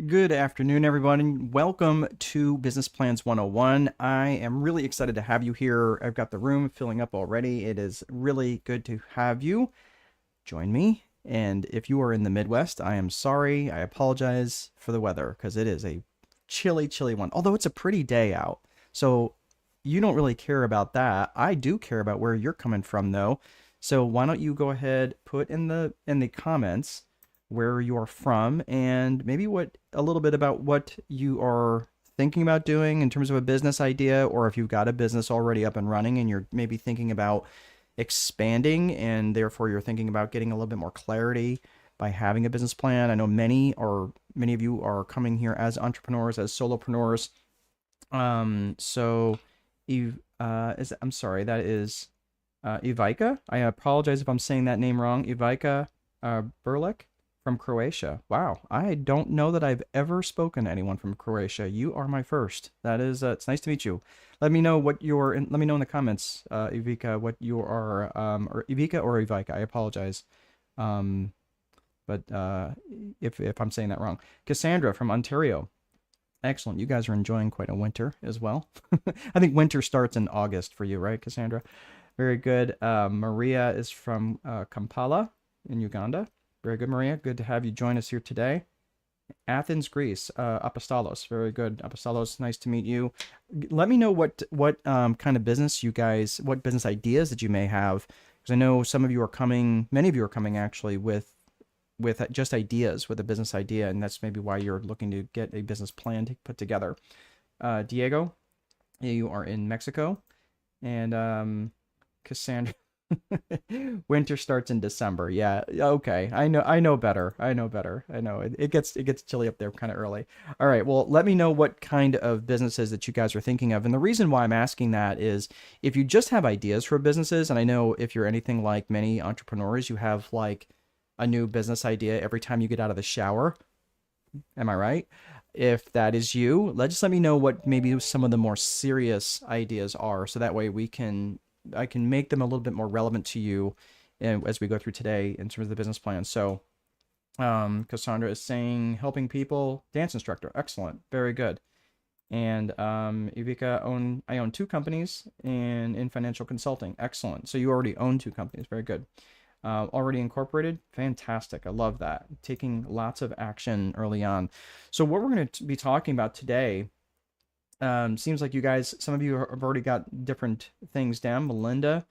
Good afternoon, everyone. Welcome to Business Plans 101. I am really excited to have you here. I've got the room filling up already. It is really good to have you join me. And if you are in the Midwest, I am sorry. I apologize for the weather because it is a chilly, chilly one, although it's a pretty day out. So you don't really care about that. I do care about where you're coming from, though. So why don't you go ahead, put in the comments where you are from, and maybe a little bit about what you are thinking about doing in terms of a business idea, or if you've got a business already up and running and you're maybe thinking about expanding and therefore you're thinking about getting a little bit more clarity by having a business plan. I know many of you are coming here as entrepreneurs, as solopreneurs. So I'm sorry, that is Ivica. I apologize if I'm saying that name wrong. Ivica Burlek from Croatia. Wow, I don't know that I've ever spoken to anyone from Croatia. You are my first. That is, it's nice to meet you. Let me know what let me know in the comments, Ivica, what you are, or Ivica or Ivica. I apologize, but if I'm saying that wrong. Cassandra from Ontario. Excellent. You guys are enjoying quite a winter as well. I think winter starts in August for you, right, Cassandra? Very good. Maria is from Kampala in Uganda. Very good, Maria. Good to have you join us here today. Athens, Greece. Apostolos. Very good. Apostolos, nice to meet you. Let me know what kind of business you guys, what business ideas that you may have, because I know some of you are coming, many of you are coming actually with just ideas, with a business idea, and that's maybe why you're looking to get a business plan put together. Diego, you are in Mexico, and Cassandra. Winter starts in December. Yeah, okay. I know better. I know it gets chilly up there kind of early. All right. Well, let me know what kind of businesses that you guys are thinking of. And the reason why I'm asking that is if you just have ideas for businesses, and I know if you're anything like many entrepreneurs, you have like a new business idea every time you get out of the shower. Am I right? If that is you, just let me know what maybe some of the more serious ideas are, so that way I can make them a little bit more relevant to you as we go through today in terms of the business plan. So Cassandra is saying helping people, dance instructor. Excellent. Very good. And Ivica, I own 2 companies in financial consulting. Excellent. So you already own 2 companies. Very good. Already incorporated. Fantastic. I love that. Taking lots of action early on. So what we're going to be talking about today, seems like you guys, some of you have already got different things down. Melinda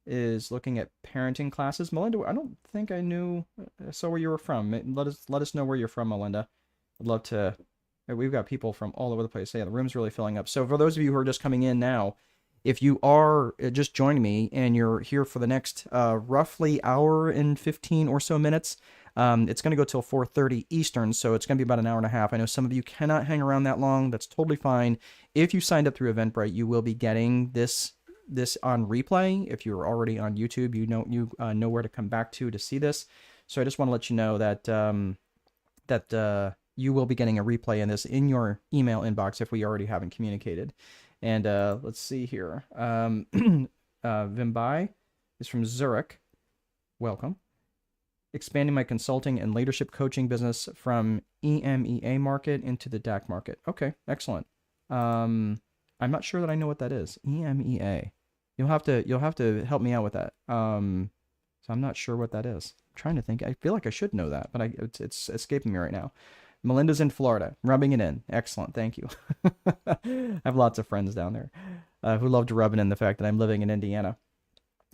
is looking at parenting classes. Melinda, I don't think I saw where you were from. Let us know where you're from, Melinda. I'd love to. We've got people from all over the place. Yeah, the room's really filling up. So for those of you who are just coming in now, if you are just joining me and you're here for the next roughly hour and 15 or so minutes, it's going to go till 4:30 Eastern, so it's going to be about an hour and a half. I know some of you cannot hang around that long. That's totally fine. If you signed up through Eventbrite, you will be getting this on replay. If you're already on YouTube, you know where to come back to see this. So I just want to let you know that you will be getting a replay in this in your email inbox if we already haven't communicated. And let's see here. Vimbai is from Zurich. Welcome. Expanding my consulting and leadership coaching business from EMEA market into the DAC market. Okay, excellent. I'm not sure that I know what that is. EMEA. You'll have to help me out with that. So I'm not sure what that is. I'm trying to think. I feel like I should know that, but it's escaping me right now. Melinda's in Florida, rubbing it in. Excellent, thank you. I have lots of friends down there who love to rub it in the fact that I'm living in Indiana.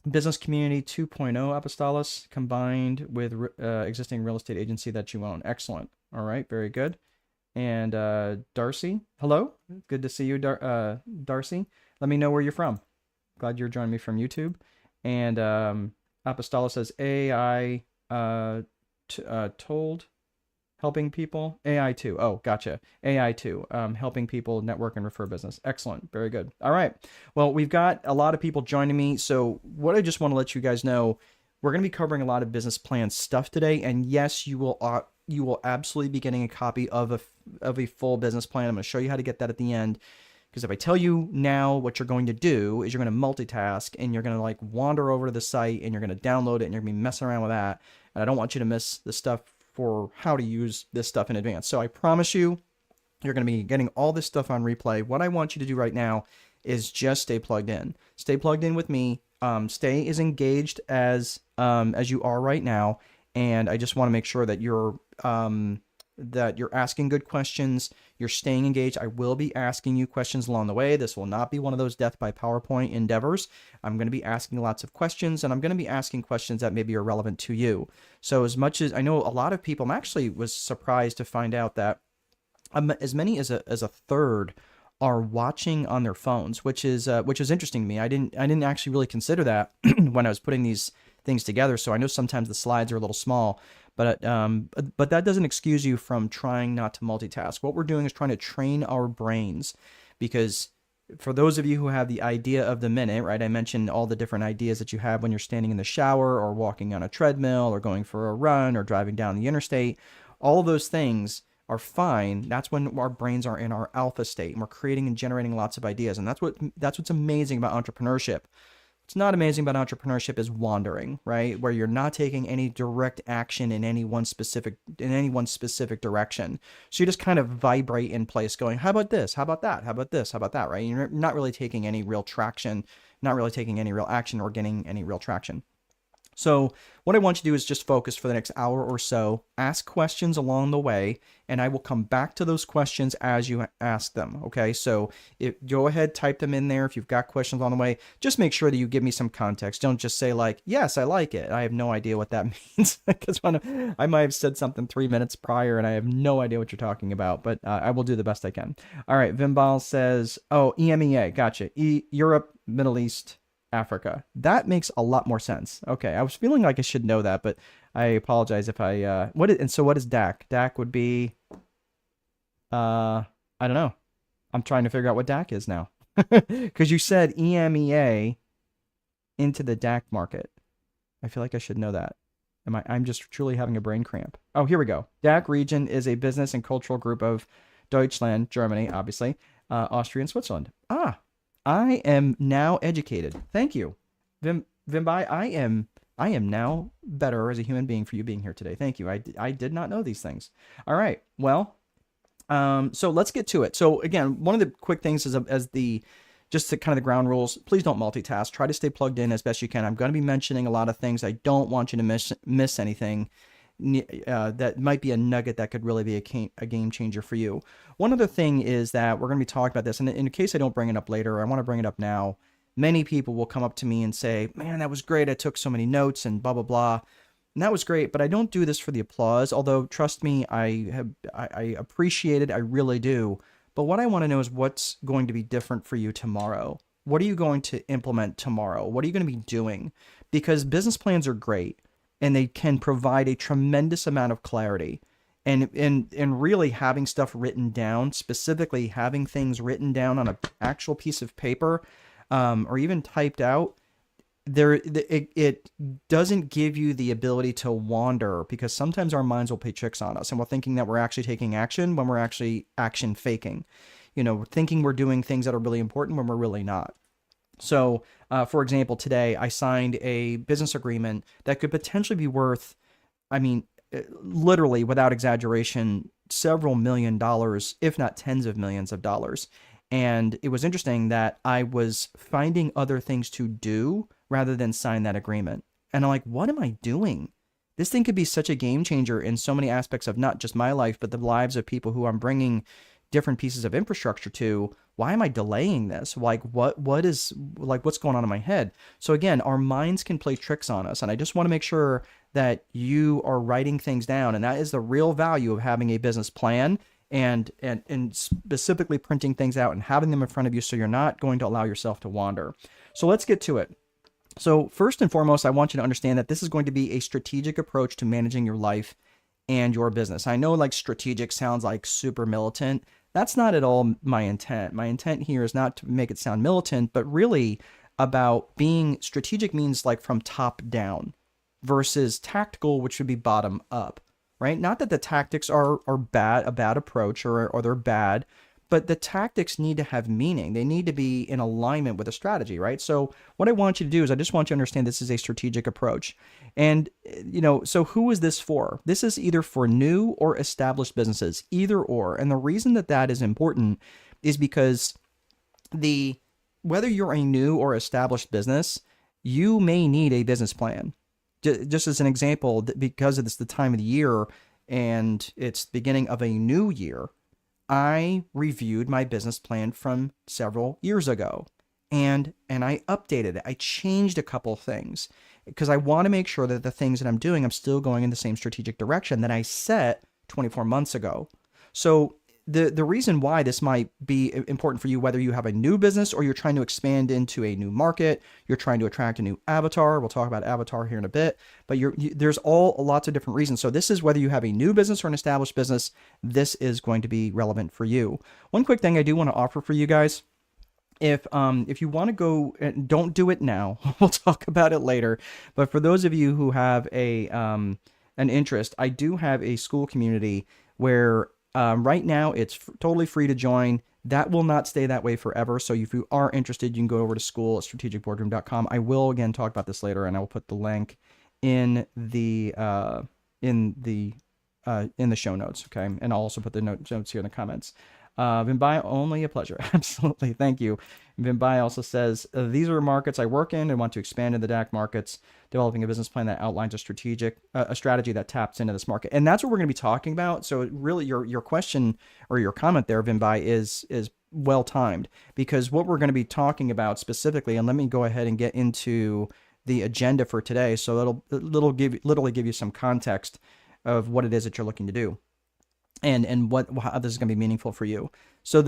Business Community 2.0 Apostolos combined with existing real estate agency that you own. Excellent. All right, very good. And Darcy, hello. Good to see you, Darcy. Let me know where you're from. Glad you're joining me from YouTube. And Apostolos says, AI told Helping people. AI too. Oh, gotcha. AI too. Helping people network and refer business. Excellent. Very good. All right. Well, we've got a lot of people joining me. So what I just want to let you guys know, we're going to be covering a lot of business plan stuff today. And yes, you will absolutely be getting a copy of a full business plan. I'm going to show you how to get that at the end. Because if I tell you now what you're going to do is you're going to multitask and you're going to like wander over to the site and you're going to download it and you're going to be messing around with that. And I don't want you to miss the stuff for how to use this stuff in advance. So I promise you, you're going to be getting all this stuff on replay. What I want you to do right now is just stay plugged in. Stay plugged in with me. Stay as engaged as you are right now. And I just want to make sure that you're asking good questions, you're staying engaged. I will be asking you questions along the way. This will not be one of those death by PowerPoint endeavors. I'm going to be asking lots of questions, and I'm going to be asking questions that maybe are relevant to you. So as much as I know a lot of people, I'm actually was surprised to find out that as many as a third are watching on their phones, which is interesting to me. I didn't actually really consider that when I was putting these things together. So I know sometimes the slides are a little small, but that doesn't excuse you from trying not to multitask. What we're doing is trying to train our brains, because for those of you who have the idea of the minute, right? I mentioned all the different ideas that you have when you're standing in the shower or walking on a treadmill or going for a run or driving down the interstate. All of those things are fine. That's when our brains are in our alpha state and we're creating and generating lots of ideas. And that's what's amazing about entrepreneurship. What's not amazing about entrepreneurship is wandering, right? Where you're not taking any direct action in any one specific direction. So you just kind of vibrate in place going, how about this? How about that? How about this? How about that? Right? You're not really taking any real traction, not really taking any real action or getting any real traction. So what I want you to do is just focus for the next hour or so, ask questions along the way, and I will come back to those questions as you ask them, okay? So go ahead, type them in there if you've got questions along the way. Just make sure that you give me some context. Don't just say like, yes, I like it. I have no idea what that means, because I might have said something 3 minutes prior and I have no idea what you're talking about, but I will do the best I can. All right, Vimbal says, oh, EMEA, gotcha. Europe, Middle East, Africa. That makes a lot more sense. Okay, I was feeling like I should know that, but I apologize if I what is DAC? DAC would be I don't know. I'm trying to figure out what DAC is now. Because you said EMEA into the DAC market. I feel like I should know that. I'm just truly having a brain cramp. Oh, here we go. DAC region is a business and cultural group of Deutschland, Germany, obviously, Austria, and Switzerland. Ah, I am now educated. Thank you. Vimbai, I am now better as a human being for you being here today. Thank you. I did not know these things. All right. Well, so let's get to it. So again, one of the quick things is just the kind of the ground rules. Please don't multitask. Try to stay plugged in as best you can. I'm going to be mentioning a lot of things. I don't want you to miss anything. That might be a nugget that could really be a game changer for you. One other thing is that we're going to be talking about this, and in case I don't bring it up later, I want to bring it up now. Many people will come up to me and say, man, that was great. I took so many notes and blah, blah, blah. And that was great, but I don't do this for the applause. Although, trust me, I appreciate it. I really do. But what I want to know is what's going to be different for you tomorrow. What are you going to implement tomorrow? What are you going to be doing? Because business plans are great, and they can provide a tremendous amount of clarity. And really having stuff written down, specifically having things written down on an actual piece of paper, or even typed out, it doesn't give you the ability to wander, because sometimes our minds will play tricks on us, and we're thinking that we're actually taking action when we're actually action faking. We're thinking we're doing things that are really important when we're really not. So, for example, today I signed a business agreement that could potentially be worth, literally without exaggeration, several $1 million, if not tens of millions of dollars. And it was interesting that I was finding other things to do rather than sign that agreement. And I'm like, what am I doing? This thing could be such a game changer in so many aspects of not just my life, but the lives of people who I'm bringing different pieces of infrastructure to. Why am I delaying this? Like, what's going on in my head? So again, our minds can play tricks on us. And I just want to make sure that you are writing things down. And that is the real value of having a business plan and specifically printing things out and having them in front of you, so you're not going to allow yourself to wander. So let's get to it. So first and foremost, I want you to understand that this is going to be a strategic approach to managing your life and your business. I know like strategic sounds like super militant. That's not at all my intent. My intent here is not to make it sound militant, but really about being strategic means like from top down versus tactical, which would be bottom up, right? Not that the tactics are bad, a bad approach or they're bad, but the tactics need to have meaning. They need to be in alignment with a strategy, right? So what I want you to do is I just want you to understand this is a strategic approach. And, so who is this for? This is either for new or established businesses, either or. And the reason that that is important is because whether you're a new or established business, you may need a business plan. Just as an example, because it's the time of the year and it's the beginning of a new year, I reviewed my business plan from several years ago and I updated it. I changed a couple things because I want to make sure that the things that I'm doing, I'm still going in the same strategic direction that I set 24 months ago. So the reason why this might be important for you, whether you have a new business or you're trying to expand into a new market, you're trying to attract a new avatar. We'll talk about avatar here in a bit, but there's lots of different reasons. So this is whether you have a new business or an established business, this is going to be relevant for you. One quick thing I do want to offer for you guys. If you want to go, don't do it now. We'll talk about it later. But for those of you who have an interest, I do have a school community where right now it's totally free to join. That will not stay that way forever. So if you are interested, you can go over to school at strategicboardroom.com. I will again talk about this later, and I will put the link in the show notes. Okay, and I'll also put the notes here in the comments. Vinbai, only a pleasure. Absolutely. Thank you. Vinbai also says, these are markets I work in and want to expand in the DAC markets, developing a business plan that outlines a strategy that taps into this market. And that's what we're going to be talking about. So really your question or your comment there, Vinbai, is well timed, because what we're going to be talking about specifically, and let me go ahead and get into the agenda for today. So it'll literally give you some context of what it is that you're looking to do. And how this is going to be meaningful for you. So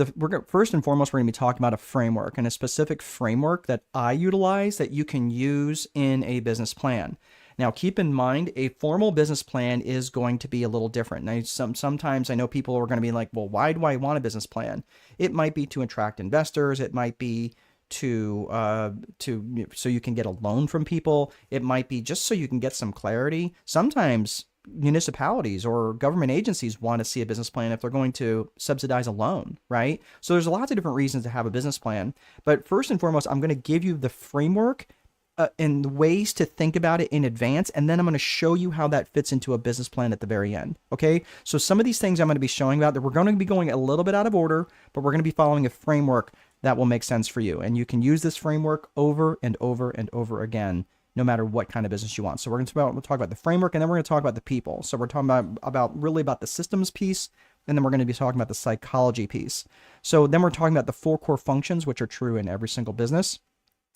first and foremost, we're going to be talking about a framework, and a specific framework that I utilize that you can use in a business plan. Now, keep in mind, a formal business plan is going to be a little different. Now, sometimes I know people are going to be like, well, why do I want a business plan? It might be to attract investors. It might be so you can get a loan from people. It might be just so you can get some clarity. Sometimes municipalities or government agencies want to see a business plan if they're going to subsidize a loan, right? So there's lots of different reasons to have a business plan. But first and foremost, I'm going to give you the framework and the ways to think about it in advance, and then I'm going to show you how that fits into a business plan at the very end. Okay, so some of these things I'm going to be showing about that we're going to be going a little bit out of order, but we're going to be following a framework that will make sense for you, and you can use this framework over and over and over again, no matter what kind of business you want. So we'll talk about the framework, and then we're going to talk about the people. So we're talking about the systems piece, and then we're going to be talking about the psychology piece. So then we're talking about the 4 core functions, which are true in every single business.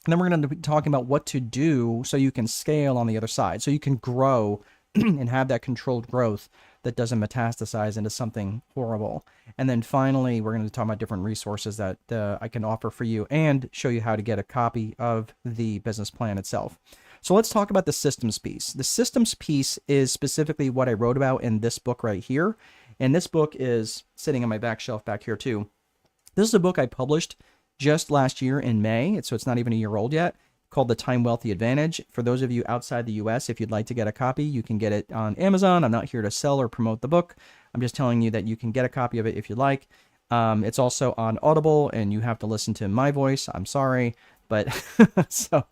And then we're going to be talking about what to do so you can scale on the other side, so you can grow and have that controlled growth that doesn't metastasize into something horrible. And then finally, we're going to talk about different resources that I can offer for you and show you how to get a copy of the business plan itself. So let's talk about the systems piece. The systems piece is specifically what I wrote about in this book right here. And this book is sitting on my back shelf back here too. This is a book I published just last year in May, so it's not even a year old yet, called The Time Wealthy Advantage. For those of you outside the US, if you'd like to get a copy, you can get it on Amazon. I'm not here to sell or promote the book. I'm just telling you that you can get a copy of it if you'd like. It's also on Audible, and you have to listen to my voice. I'm sorry. But so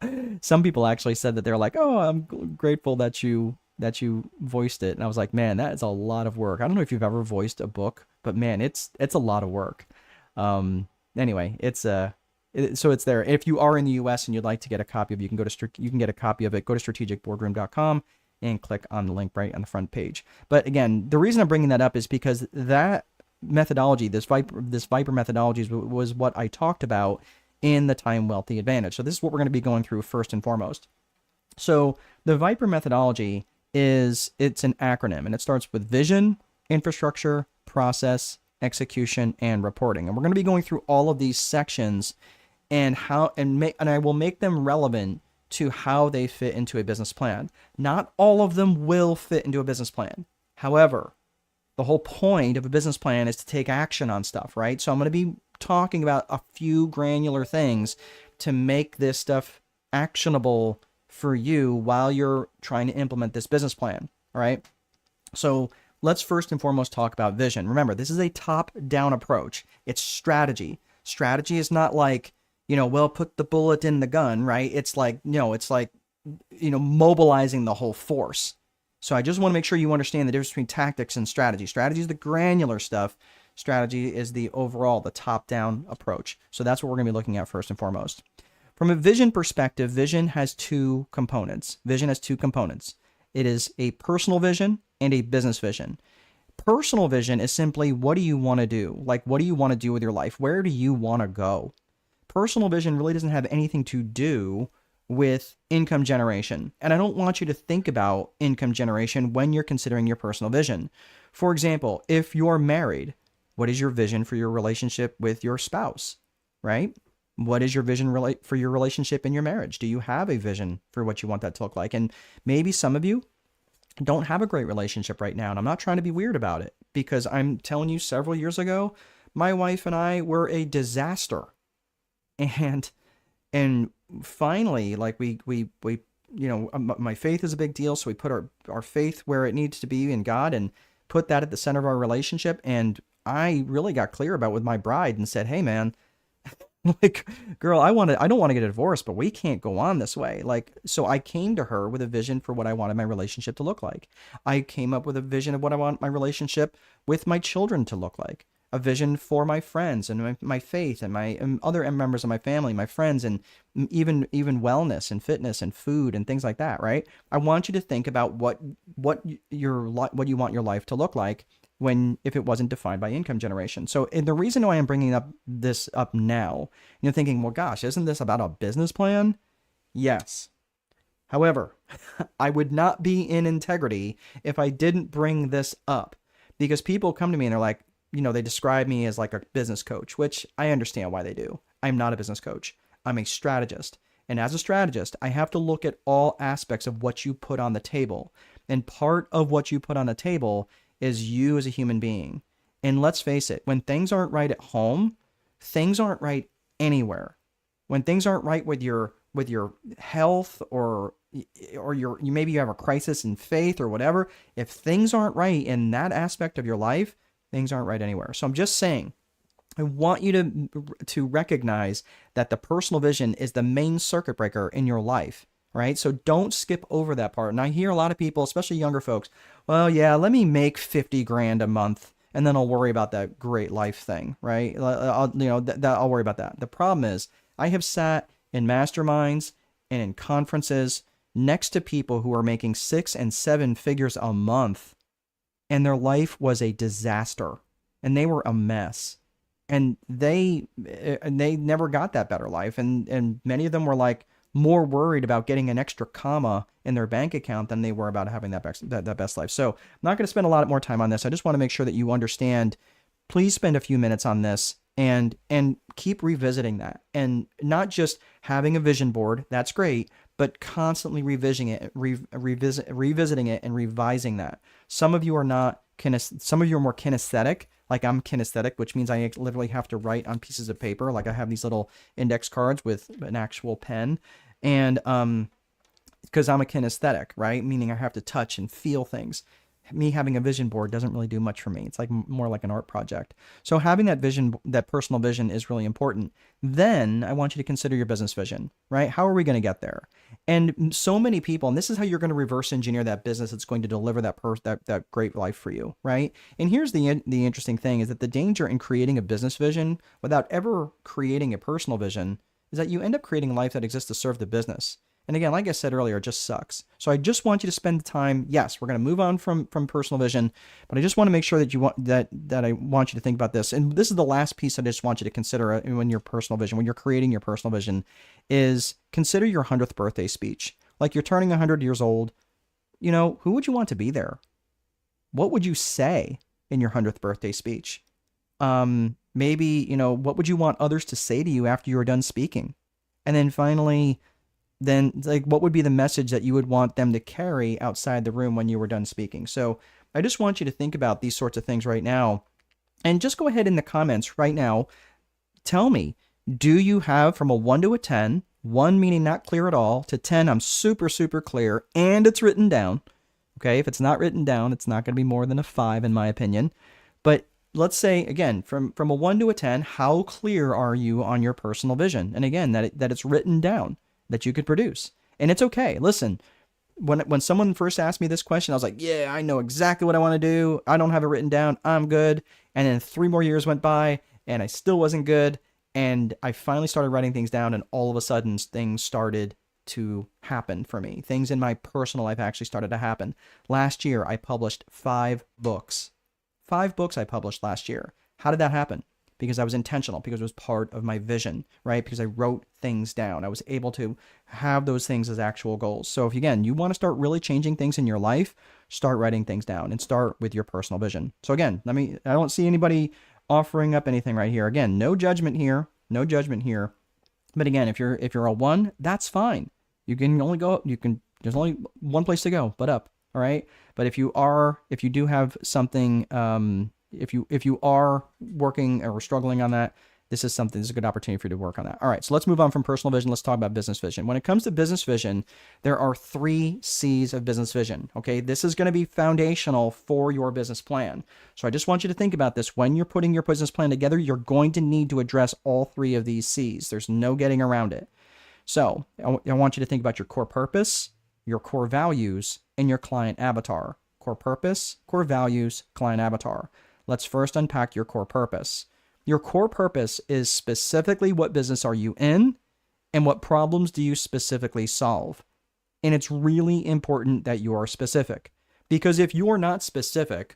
some people actually said that they're like, oh, I'm grateful that you voiced it. And I was like, man, that is a lot of work. I don't know if you've ever voiced a book, but man, it's a lot of work. Anyway, so it's there. If you are in the US and you'd like to get a copy of it, you can get a copy of it. Go to strategicboardroom.com and click on the link right on the front page. But again, the reason I'm bringing that up is because that methodology, this Viper methodology, was what I talked about in the Time Wealthy Advantage. So this is what we're going to be going through first and foremost. So the Viper methodology it's an acronym, and it starts with vision, infrastructure, process, execution, and reporting. And we're going to be going through all of these sections and I will make them relevant to how they fit into a business plan. Not all of them will fit into a business plan. However, the whole point of a business plan is to take action on stuff, right? So I'm going to be talking about a few granular things to make this stuff actionable for you while you're trying to implement this business plan, all right? So let's first and foremost talk about vision. Remember, this is a top-down approach. It's strategy. Strategy is not like, well, put the bullet in the gun, right? It's like, it's like, mobilizing the whole force. So I just want to make sure you understand the difference between tactics and strategy. Strategy is the granular stuff. Strategy is the overall, the top-down approach. So that's what we're going to be looking at first and foremost. From a vision perspective, vision has two components. Vision has two components. It is a personal vision and a business vision. Personal vision is simply, what do you want to do? Like, what do you want to do with your life? Where do you want to go? Personal vision really doesn't have anything to do with income generation. And I don't want you to think about income generation when you're considering your personal vision. For example, if you're married, what is your vision for your relationship with your spouse, right? What is your vision for your relationship in your marriage? Do you have a vision for what you want that to look like? And maybe some of you don't have a great relationship right now. And I'm not trying to be weird about it, because I'm telling you, several years ago, my wife and I were a disaster. And finally, like we my faith is a big deal. So we put our faith where it needs to be in God and put that at the center of our relationship. And I really got clear about it with my bride and said, hey man, like, girl, I don't want to get a divorce, but we can't go on this way. Like, so I came to her with a vision for what I wanted my relationship to look like. I came up with a vision of what I want my relationship with my children to look like. A vision for my friends and my faith and my other members of my family, my friends, and even wellness and fitness and food and things like that, right? I want you to think about what you want your life to look like if it wasn't defined by income generation. So, and the reason why I'm bringing this up now, you're thinking, well, gosh, isn't this about a business plan? Yes. However, I would not be in integrity if I didn't bring this up, because people come to me and they're like, they describe me as like a business coach, which I understand why they do. I'm not a business coach. I'm a strategist. And as a strategist, I have to look at all aspects of what you put on the table. And part of what you put on the table is you as a human being. And let's face it, when things aren't right at home, things aren't right anywhere. When things aren't right with your health or maybe you have a crisis in faith or whatever, if things aren't right in that aspect of your life, things aren't right anywhere. So I'm just saying, I want you to recognize that the personal vision is the main circuit breaker in your life, right? So don't skip over that part. And I hear a lot of people, especially younger folks, well, yeah, let me make 50 grand a month and then I'll worry about that great life thing, right? I'll worry about that. The problem is, I have sat in masterminds and in conferences next to people who are making 6 and 7 figures a month, and their life was a disaster and they were a mess, and they never got that better life. And many of them were like more worried about getting an extra comma in their bank account than they were about having that best life. So I'm not going to spend a lot more time on this. I just want to make sure that you understand. Please spend a few minutes on this and keep revisiting that, and not just having a vision board. That's great, but constantly revisiting it and revising that. Some of you are not some of you are more kinesthetic. Like I'm kinesthetic, which means I literally have to write on pieces of paper. Like I have these little index cards with an actual pen, and because I'm a kinesthetic, right? Meaning I have to touch and feel things. Me having a vision board doesn't really do much for me. It's like more like an art project. So having that vision, that personal vision, is really important. Then I want you to consider your business vision, right? How are we going to get there? And so many people, and this is how you're going to reverse engineer that business that's going to deliver that great life for you, right? And here's the interesting thing, is that the danger in creating a business vision without ever creating a personal vision is that you end up creating a life that exists to serve the business. And again, like I said earlier, it just sucks. So I just want you to spend the time. Yes, we're going to move on from personal vision, but I just want to make sure that I want you to think about this. And this is the last piece I just want you to consider when you're creating your personal vision, is consider your 100th birthday speech. Like you're turning 100 years old. Who would you want to be there? What would you say in your 100th birthday speech? Maybe, what would you want others to say to you after you were done speaking? And then finally, what would be the message that you would want them to carry outside the room when you were done speaking? So I just want you to think about these sorts of things right now. And just go ahead in the comments right now. Tell me, do you have from a 1 to a 10, 1 meaning not clear at all, to 10, I'm super, super clear, and it's written down. Okay, if it's not written down, it's not going to be more than a 5 in my opinion. But let's say, again, from a 1 to a 10, how clear are you on your personal vision? And again, that it's written down, that you could produce. And it's okay. Listen, when someone first asked me this question, I was like, yeah, I know exactly what I want to do. I don't have it written down. I'm good. And then 3 more years went by and I still wasn't good. And I finally started writing things down, and all of a sudden things started to happen for me. Things in my personal life actually started to happen. Last year, I published 5 books. 5 books I published last year. How did that happen? Because I was intentional, because it was part of my vision, right? Because I wrote things down. I was able to have those things as actual goals. So if, again, you want to start really changing things in your life, start writing things down and start with your personal vision. So again, I don't see anybody offering up anything right here. Again, no judgment here, no judgment here. But again, if you're a 1, that's fine. You can only go, there's only one place to go, but up. All right. But if you do have something, if you are working or struggling on that, this is a good opportunity for you to work on that. All right. So let's move on from personal vision. Let's talk about business vision. When it comes to business vision, there are 3 C's of business vision. Okay. This is going to be foundational for your business plan. So I just want you to think about this. When you're putting your business plan together, you're going to need to address all 3 of these C's. There's no getting around it. So I want you to think about your core purpose, your core values, and your client avatar. Core purpose, core values, client avatar. Let's first unpack your core purpose. Your core purpose is specifically what business are you in and what problems do you specifically solve. And it's really important that you are specific, because if you are not specific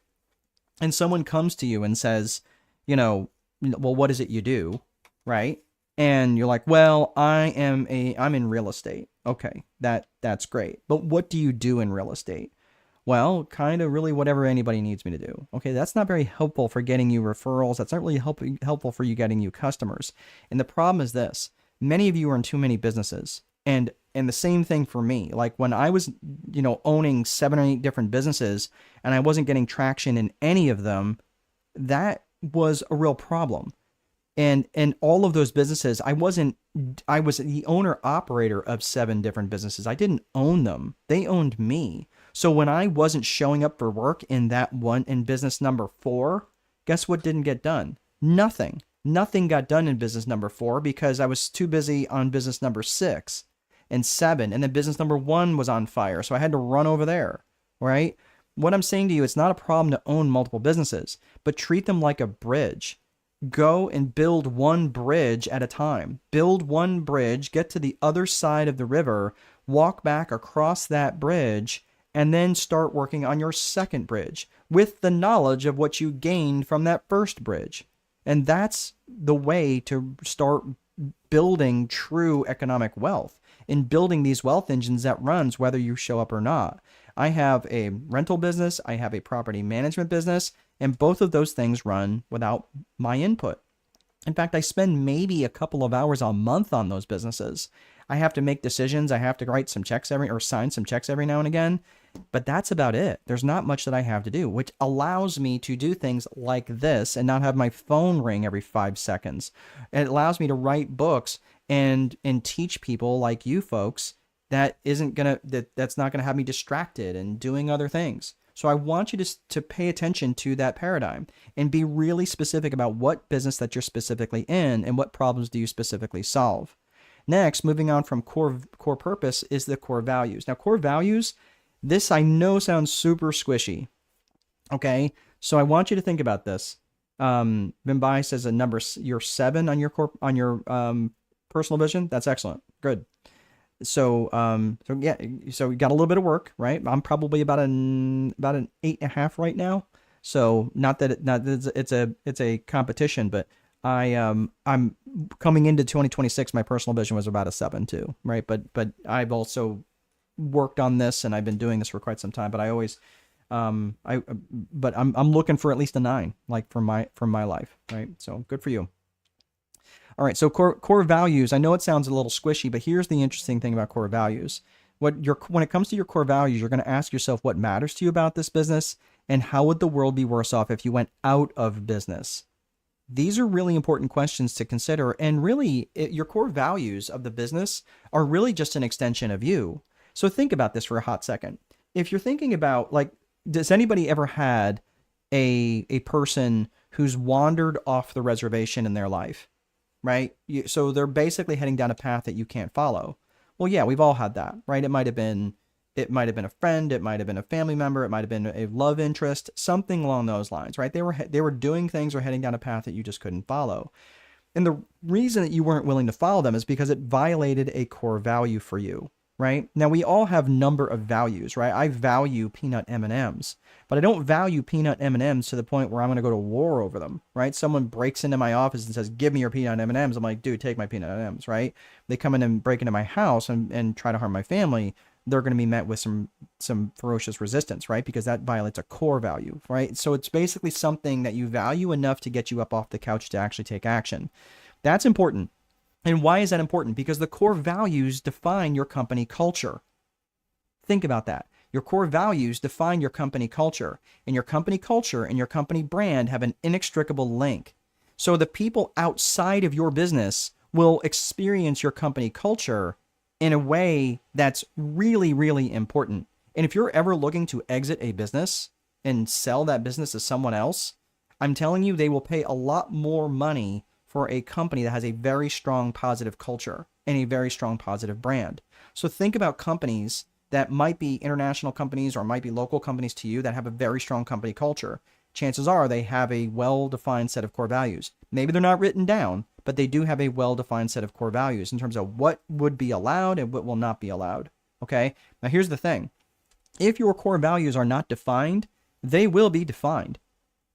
and someone comes to you and says, well, what is it you do? Right? And you're like, well, I'm in real estate. Okay, that's great. But what do you do in real estate? Well, kind of really whatever anybody needs me to do. Okay, that's not very helpful for getting you referrals. That's not really helpful for you getting you customers. And the problem is this: many of you are in too many businesses. And the same thing for me. Like when I was, owning 7 or 8 different businesses and I wasn't getting traction in any of them, that was a real problem. And all of those businesses, I was the owner operator of 7 different businesses. I didn't own them. They owned me. So when I wasn't showing up for work in business number 4, guess what didn't get done? Nothing. Nothing got done in business number 4 because I was too busy on business number 6 and 7. And then business number 1 was on fire. So I had to run over there, right? What I'm saying to you, it's not a problem to own multiple businesses, but treat them like a bridge. Go and build one bridge at a time. Build one bridge, get to the other side of the river, walk back across that bridge, and then start working on your second bridge with the knowledge of what you gained from that first bridge. And that's the way to start building true economic wealth, in building these wealth engines that runs whether you show up or not. I have a rental business, I have a property management business, and both of those things run without my input. In fact, I spend maybe a couple of hours a month on those businesses. I have to make decisions. I have to write some checks sign some checks every now and again. But that's about it. There's not much that I have to do, which allows me to do things like this and not have my phone ring every 5 seconds. It allows me to write books and teach people like you folks that's not gonna have me distracted and doing other things. So I want you to pay attention to that paradigm and be really specific about what business that you're specifically in and what problems do you specifically solve. Next, moving on from core purpose is the core values. Now, core values, this I know sounds super squishy. Okay, so I want you to think about this. Vimbai says you're 7 on your personal vision. That's excellent. Good. So you got a little bit of work, right? I'm probably about an 8.5 right now. So not that it's a competition, but I'm coming into 2026. My personal vision was about a 7 too, right? But I've also worked on this and I've been doing this for quite some time. But I'm looking for at least a 9, like from my life, right? So good for you. All right, so core values. I know it sounds a little squishy, but here's the interesting thing about core values. When it comes to your core values, you're going to ask yourself what matters to you about this business, And how would the world be worse off if you went out of business? These are really important questions to consider. And really, your core values of the business are really just an extension of you. So think about this for a hot second. If you're thinking about, like, does anybody ever had a person who's wandered off the reservation in their life, right? So they're basically heading down a path that you can't follow. Well, yeah, we've all had that, right? It might have been a friend, it might have been a family member, it might have been a love interest, something along those lines, right? They were doing things or heading down a path that you just couldn't follow. And the reason that you weren't willing to follow them is because it violated a core value for you, right? Now, we all have number of values, right? I value peanut M&Ms, but I don't value peanut M&Ms to the point where I'm going to go to war over them, right? Someone breaks into my office and says, give me your peanut M&Ms. I'm like, dude, take my peanut M&Ms, right? They come in and break into my house and try to harm my family. They're going to be met with some ferocious resistance, right? Because that violates a core value, right? So it's basically something that you value enough to get you up off the couch to actually take action. That's important. And why is that important? Because the core values define your company culture. Think about that. Your core values define your company culture, and your company culture and your company brand have an inextricable link. So the people outside of your business will experience your company culture in a way that's really, really important. And if you're ever looking to exit a business and sell that business to someone else, I'm telling you, they will pay a lot more money for a company that has a very strong positive culture and a very strong positive brand. So think about companies that might be international companies or might be local companies to you that have a very strong company culture. Chances are they have a well-defined set of core values. Maybe they're not written down, but they do have a well-defined set of core values in terms of what would be allowed and what will not be allowed. Okay? Now here's the thing. If your core values are not defined, they will be defined.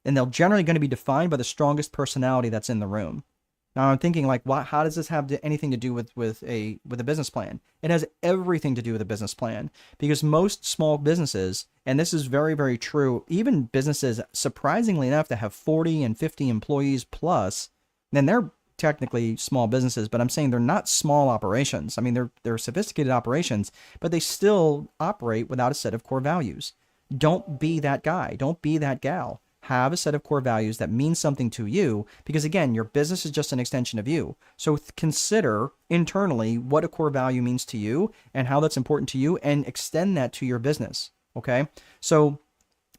And they're generally going to be defined by the strongest personality that's in the room. Now I'm thinking, like, how does this have anything to do with a business plan? It has everything to do with a business plan, because most small businesses, and this is very, very true, even businesses, surprisingly enough, that have 40 and 50 employees plus, then they're technically small businesses, but I'm saying they're not small operations. I mean, they're sophisticated operations, but they still operate without a set of core values. Don't be that guy. Don't be that gal. Have a set of core values that mean something to you, because again, your business is just an extension of you. So consider internally what a core value means to you and how that's important to you, and extend that to your business. Okay. So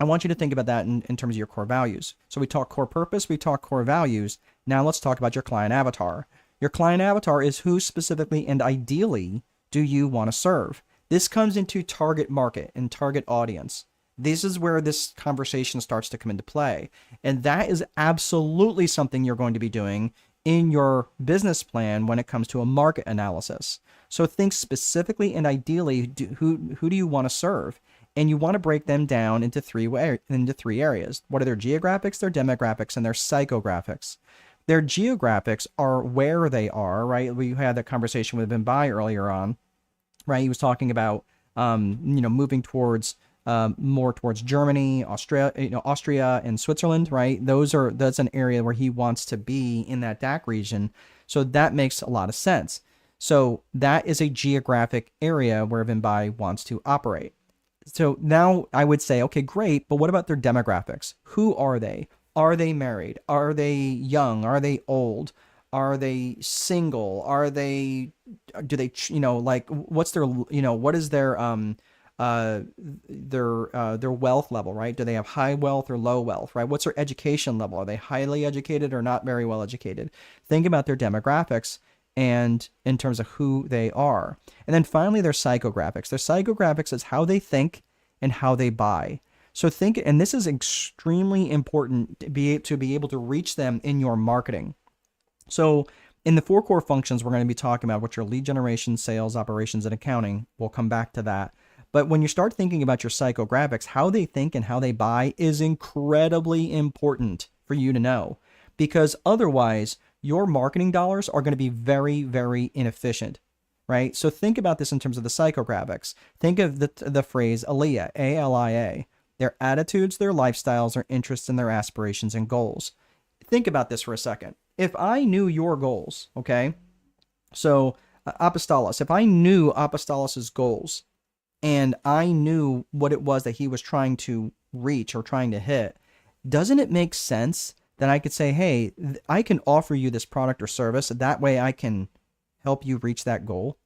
I want you to think about that in terms of your core values. So we talk core purpose, we talk core values. Now let's talk about your client avatar. Your client avatar is who specifically and ideally do you want to serve? This comes into target market and target audience. This is where this conversation starts to come into play. And that is absolutely something you're going to be doing in your business plan when it comes to a market analysis. So think specifically and ideally, who do you want to serve? And you want to break them down into three areas. What are their geographics, their demographics, and their psychographics? Their geographics are where they are, right? We had that conversation with Bimbai earlier on, right? He was talking about, moving towards more towards Germany, Austria, and Switzerland, right? That's an area where he wants to be in that DACH region. So that makes a lot of sense. So that is a geographic area where Bimbai wants to operate. So now I would say, okay, great, but what about their demographics? Who are they? Are they married? Are they young? Are they old? Are they single? What's what is their wealth level, right? Do they have high wealth or low wealth, right? What's their education level? Are they highly educated or not very well educated? Think about their demographics and in terms of who they are. And then finally, their psychographics. Their psychographics is how they think and how they buy. So think, and this is extremely important to be able to reach them in your marketing. So in the 4 core functions, we're going to be talking about what your lead generation, sales, operations, and accounting. We'll come back to that. But when you start thinking about your psychographics, how they think and how they buy is incredibly important for you to know, because otherwise your marketing dollars are going to be very, very inefficient, right? So think about this in terms of the psychographics. Think of the phrase ALIA, A-L-I-A, their attitudes, their lifestyles, their interests, and their aspirations and goals. Think about this for a second. If I knew your goals, okay, so Apostolos, if I knew Apostolos's goals, and I knew what it was that he was trying to reach or trying to hit, doesn't it make sense that I could say, hey, I can offer you this product or service. That way I can help you reach that goal.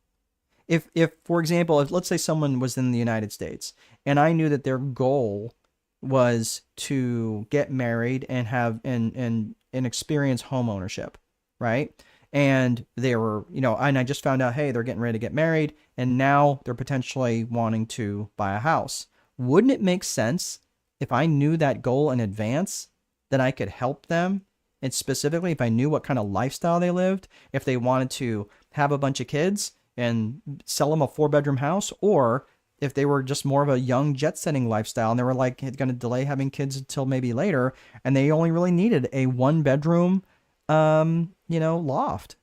If for example, if let's say someone was in the United States and I knew that their goal was to get married and have and experience home ownership, right? And they were, and I just found out, hey, they're getting ready to get married and now they're potentially wanting to buy a house. Wouldn't it make sense if I knew that goal in advance, that I could help them? And specifically, if I knew what kind of lifestyle they lived, if they wanted to have a bunch of kids and sell them a 4-bedroom house, or if they were just more of a young jet setting lifestyle and they were like going to delay having kids until maybe later, and they only really needed a 1-bedroom, loft.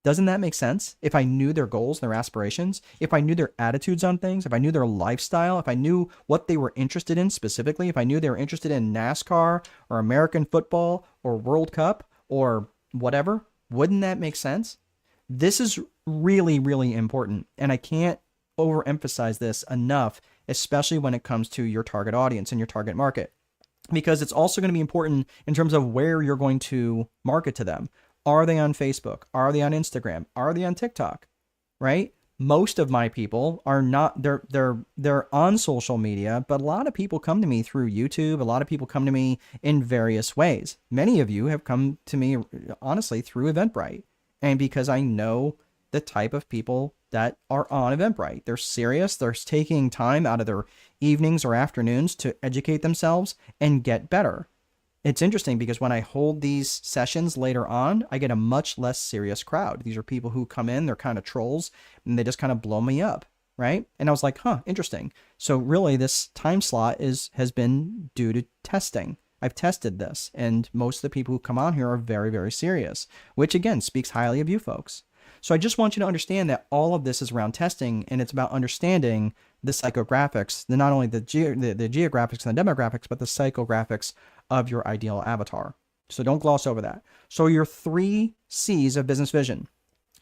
Doesn't that make sense? If I knew their goals, their aspirations, if I knew their attitudes on things, if I knew their lifestyle, if I knew what they were interested in specifically, if I knew they were interested in NASCAR or American football or World Cup or whatever, wouldn't that make sense? This is really, really important. And I can't overemphasize this enough, especially when it comes to your target audience and your target market, because it's also going to be important in terms of where you're going to market to them. Are they on Facebook? Are they on Instagram? Are they on TikTok? Right? Most of my people are not, they're on social media, but a lot of people come to me through YouTube. A lot of people come to me in various ways. Many of you have come to me, honestly, through Eventbrite. And because I know the type of people that are on Eventbrite. They're serious. They're taking time out of their evenings or afternoons to educate themselves and get better. It's interesting because when I hold these sessions later on, I get a much less serious crowd. These are people who come in, they're kind of trolls, and they just kind of blow me up, right? And I was like, interesting. So really this time slot has been due to testing. I've tested this, and most of the people who come on here are very, very serious, which again speaks highly of you folks. So I just want you to understand that all of this is around testing, and it's about understanding the psychographics, not only the geographics and the demographics, but the psychographics of your ideal avatar. So don't gloss over that. So your 3 C's of business vision.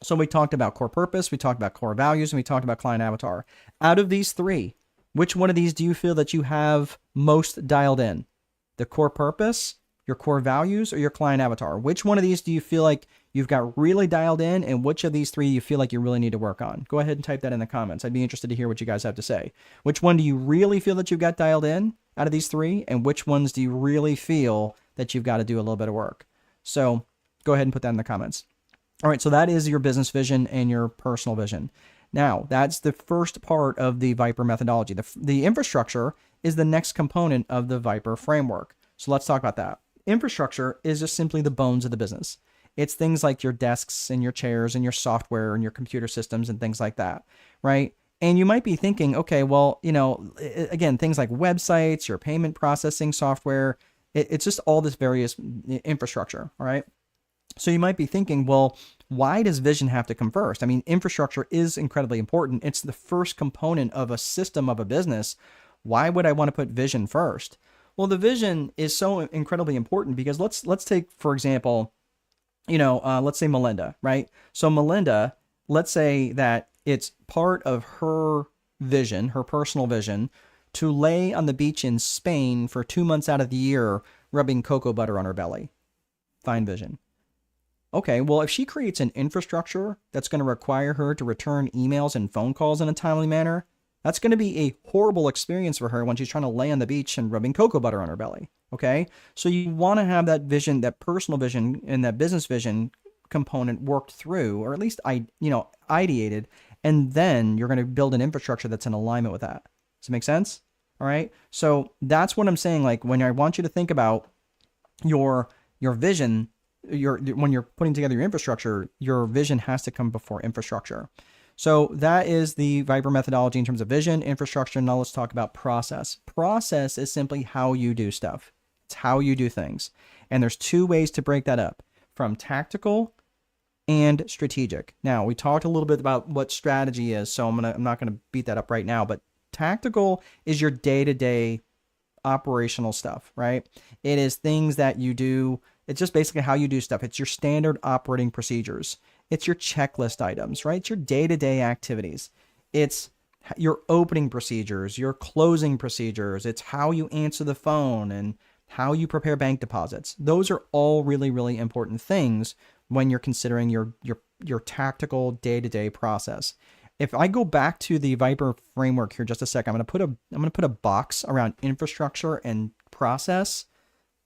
So we talked about core purpose, we talked about core values, and we talked about client avatar. Out of these 3, which one of these do you feel that you have most dialed in? The core purpose, your core values, or your client avatar? Which one of these do you feel like you've got really dialed in, and which of these 3 you feel like you really need to work on? Go ahead and type that in the comments. I'd be interested to hear what you guys have to say. Which one do you really feel that you've got dialed in out of these 3? And which ones do you really feel that you've got to do a little bit of work? So go ahead and put that in the comments. All right, so that is your business vision and your personal vision. Now, that's the first part of the Viper methodology. The infrastructure is the next component of the Viper framework. So let's talk about that. Infrastructure is just simply the bones of the business. It's things like your desks and your chairs and your software and your computer systems and things like that, right? And you might be thinking, okay, well, again, things like websites, your payment processing software, it's just all this various infrastructure, all right? So you might be thinking, well, why does vision have to come first? I mean, infrastructure is incredibly important. It's the first component of a system of a business. Why would I want to put vision first? Well, the vision is so incredibly important because let's take, for example, let's say Melinda, right? So Melinda, let's say that it's part of her vision, her personal vision, to lay on the beach in Spain for 2 months out of the year, rubbing cocoa butter on her belly. Fine vision. Okay, well, if she creates an infrastructure that's going to require her to return emails and phone calls in a timely manner, that's going to be a horrible experience for her when she's trying to lay on the beach and rubbing cocoa butter on her belly. Okay, so you want to have that vision, that personal vision and that business vision component worked through, or at least ideated, and then you're going to build an infrastructure that's in alignment with that. Does it make sense? All right, so that's what I'm saying. Like when I want you to think about your vision, when you're putting together your infrastructure, your vision has to come before infrastructure. So that is the Viper methodology in terms of vision, infrastructure. Now let's talk about process. Process is simply how you do stuff. It's how you do things. And there's 2 ways to break that up, from tactical and strategic. Now, we talked a little bit about what strategy is, so I'm not going to beat that up right now, but tactical is your day-to-day operational stuff, right? It is things that you do. It's just basically how you do stuff. It's your standard operating procedures. It's your checklist items, right? It's your day-to-day activities. It's your opening procedures, your closing procedures. It's how you answer the phone and how you prepare bank deposits. Those are all really, really important things when you're considering your tactical day-to-day process. If I go back to the Viper framework here just a second, I'm going to put a box around infrastructure and process.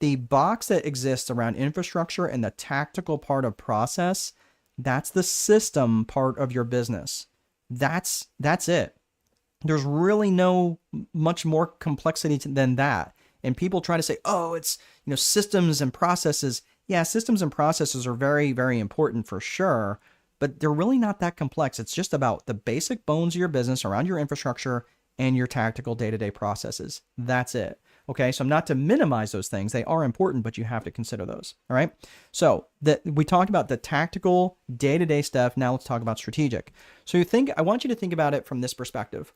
The box that exists around infrastructure and the tactical part of process, that's the system part of your business. That's it. There's really no much more complexity than that. And people try to say, oh, it's, systems and processes. Yeah, systems and processes are very, very important for sure, but they're really not that complex. It's just about the basic bones of your business around your infrastructure and your tactical day-to-day processes. That's it. Okay, so not to minimize those things. They are important, but you have to consider those. All right. So we talked about the tactical day-to-day stuff. Now let's talk about strategic. So I want you to think about it from this perspective.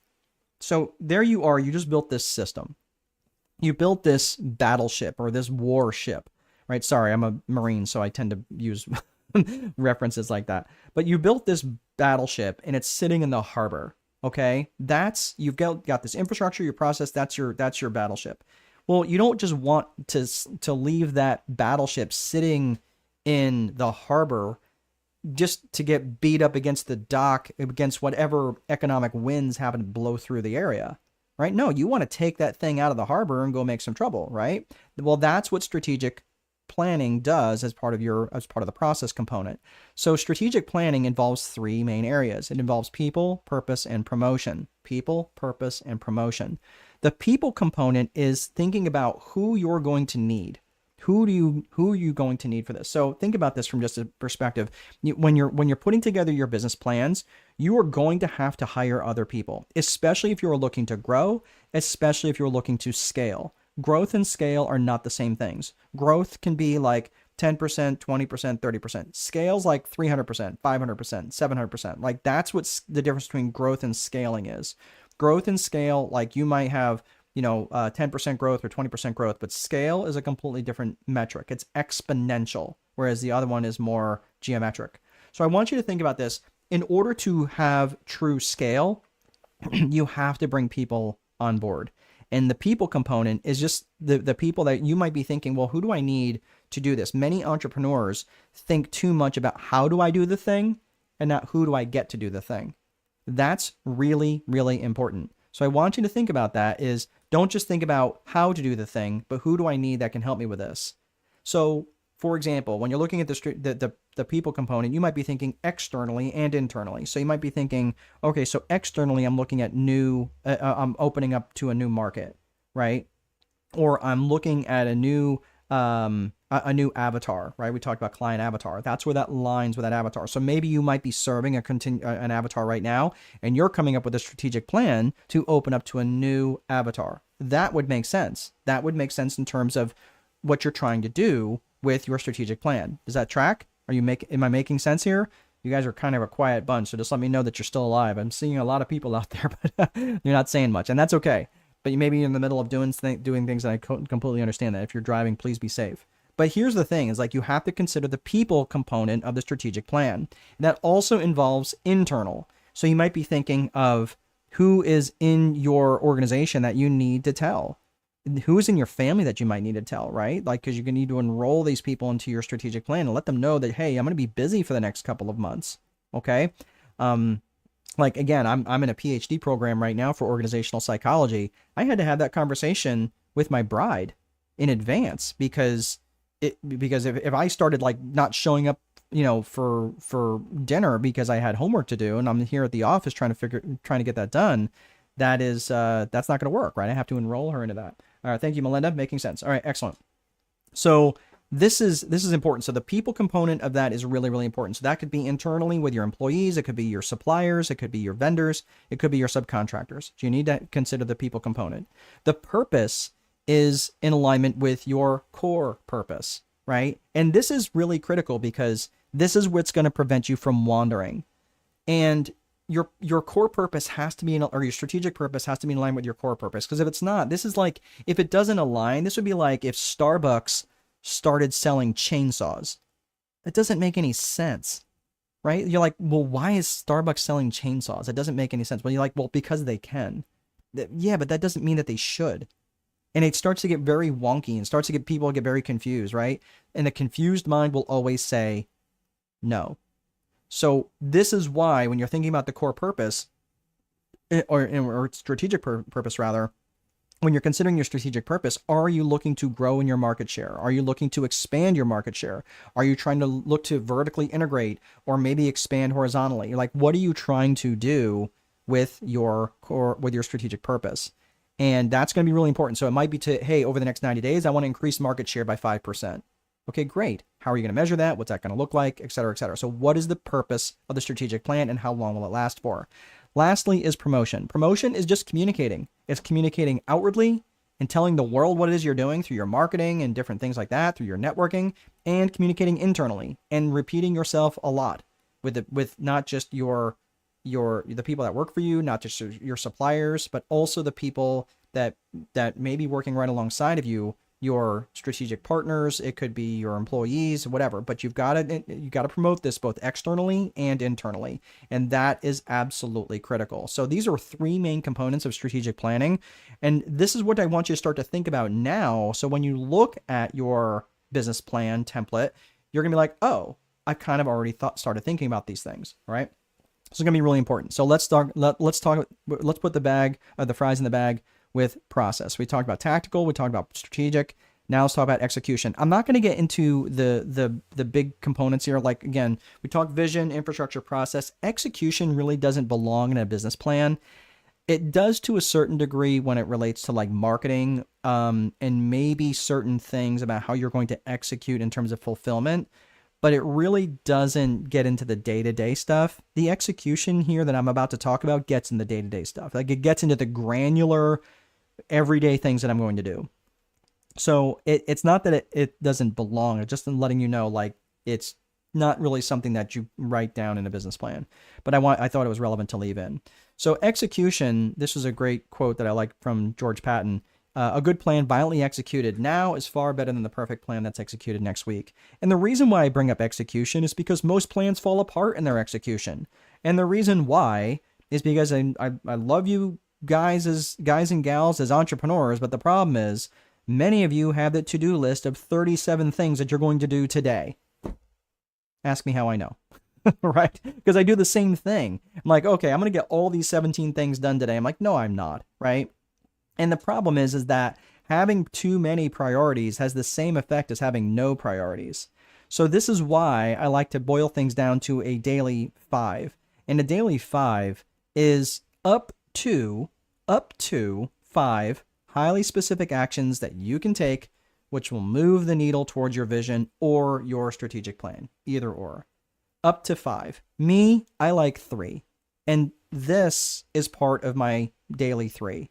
So there you are, you just built this system. You built this battleship or this warship, right? Sorry, I'm a Marine, so I tend to use references like that. But you built this battleship and it's sitting in the harbor. Okay, you've got this infrastructure, your process. That's your battleship. Well, you don't just want to leave that battleship sitting in the harbor just to get beat up against the dock, against whatever economic winds happen to blow through the area, right? No, you want to take that thing out of the harbor and go make some trouble, right? Well, that's what strategic planning does as part of the process component. So strategic planning involves three main areas. It involves people, purpose, and promotion. People, purpose, and promotion. The people component is thinking about who you're going to need. Who are you going to need for this? So think about this from just a perspective. When you're putting together your business plans, you are going to have to hire other people, especially if you're looking to grow, especially if you're looking to scale. Growth and scale are not the same things. Growth can be like 10%, 20%, 30%. Scale's like 300%, 500%, 700%. Like that's what's the difference between growth and scaling is. Growth and scale, like you might have 10% growth or 20% growth, but scale is a completely different metric. It's exponential, whereas the other one is more geometric. So I want you to think about this. In order to have true scale, you have to bring people on board. And the people component is just the people that you might be thinking, well, who do I need to do this? Many entrepreneurs think too much about how do I do the thing and not who do I get to do the thing. That's really, really important. So I want you to think about that is don't just think about how to do the thing, but who do I need that can help me with this? So for example, when you're looking at the people component, you might be thinking externally and internally. So you might be thinking, okay, so externally, I'm looking at I'm opening up to a new market, right? Or I'm looking at a new avatar, right? We talked about client avatar. That's where that lines with that avatar. So maybe you might be serving an avatar right now, and you're coming up with a strategic plan to open up to a new avatar. That would make sense. That would make sense in terms of what you're trying to do with your strategic plan. Does that track? Am I making sense here? You guys are kind of a quiet bunch, so just let me know that you're still alive. I'm seeing a lot of people out there, but you're not saying much, and that's okay. But you may be in the middle of doing things, and I completely understand that. If you're driving, please be safe. But here's the thing, is like you have to consider the people component of the strategic plan. That also involves internal. So you might be thinking of who is in your organization that you need to tell. Who is in your family that you might need to tell, right? Like, because you're going to need to enroll these people into your strategic plan and let them know that, hey, I'm going to be busy for the next couple of months. Okay. Like, again, I'm in a PhD program right now for organizational psychology. I had to have that conversation with my bride in advance because if I started like not showing up, for dinner because I had homework to do and I'm here at the office trying to get that done, that's not going to work, right? I have to enroll her into that. All right. Thank you, Melinda. Making sense. All right. Excellent. So this is important. So the people component of that is really, really important. So that could be internally with your employees. It could be your suppliers. It could be your vendors. It could be your subcontractors. So you need to consider the people component. The purpose is in alignment with your core purpose, right? And this is really critical because this is what's going to prevent you from wandering. And your core purpose has to be or your strategic purpose has to be in line with your core purpose. Because if it's not, this is like, if it doesn't align, this would be like if Starbucks started selling chainsaws. It doesn't make any sense. right? You're like, well, why is Starbucks selling chainsaws? It doesn't make any sense. Well, you're like, well, because they can. Yeah, but that doesn't mean that they should. And it starts to get very wonky and starts to get people get very confused, right? And the confused mind will always say no. So this is why when you're thinking about the core purpose, or strategic purpose rather, when you're considering your strategic purpose, are you looking to grow in your market share? Are you looking to expand your market share? Are you trying to look to vertically integrate or maybe expand horizontally? Like, what are you trying to do with your core, with your strategic purpose? And that's going to be really important. So it might be to, hey, over the next 90 days, I want to increase market share by 5%. Okay, great. How are you going to measure that? What's that going to look like, et cetera, et cetera. So what is the purpose of the strategic plan and how long will it last for? Lastly is promotion. Promotion is just communicating. It's communicating outwardly and telling the world what it is you're doing through your marketing and different things like that, through your networking, and communicating internally and repeating yourself a lot with not just the people that work for you, not just your suppliers, but also the people that may be working right alongside of you, your strategic partners. It could be your employees, whatever, but you got to promote this both externally and internally. And that is absolutely critical. So these are three main components of strategic planning. And this is what I want you to start to think about now. So when you look at your business plan template, you're going to be like, oh, I kind of already started thinking about these things, right? So it's going to be really important. So let's put the fries in the bag with process. We talked about tactical, we talked about strategic. Now let's talk about execution. I'm not going to get into the big components here. Like, again, we talked vision, infrastructure, process. Execution really doesn't belong in a business plan. It does to a certain degree when it relates to like marketing, and maybe certain things about how you're going to execute in terms of fulfillment, but it really doesn't get into the day-to-day stuff. The execution here that I'm about to talk about gets in the day-to-day stuff. Like, it gets into the granular everyday things that I'm going to do. So it's not that it doesn't belong. It's just in letting you know, like, it's not really something that you write down in a business plan. But I thought it was relevant to leave in. So execution, this is a great quote that I like from George Patton. A good plan violently executed now is far better than the perfect plan that's executed next week. And the reason why I bring up execution is because most plans fall apart in their execution. And the reason why is because I love you guys and gals as entrepreneurs, but the problem is many of you have the to-do list of 37 things that you're going to do today. Ask me how I know. Right? Because I do the same thing. I'm like, okay, I'm going to get all these 17 things done today. I'm like, no, I'm not. Right? And the problem is that having too many priorities has the same effect as having no priorities. So this is why I like to boil things down to a daily 5. And a daily 5 is up to 5 highly specific actions that you can take, which will move the needle towards your vision or your strategic plan, either or. Up to 5. Me, I like 3. And this is part of my daily 3.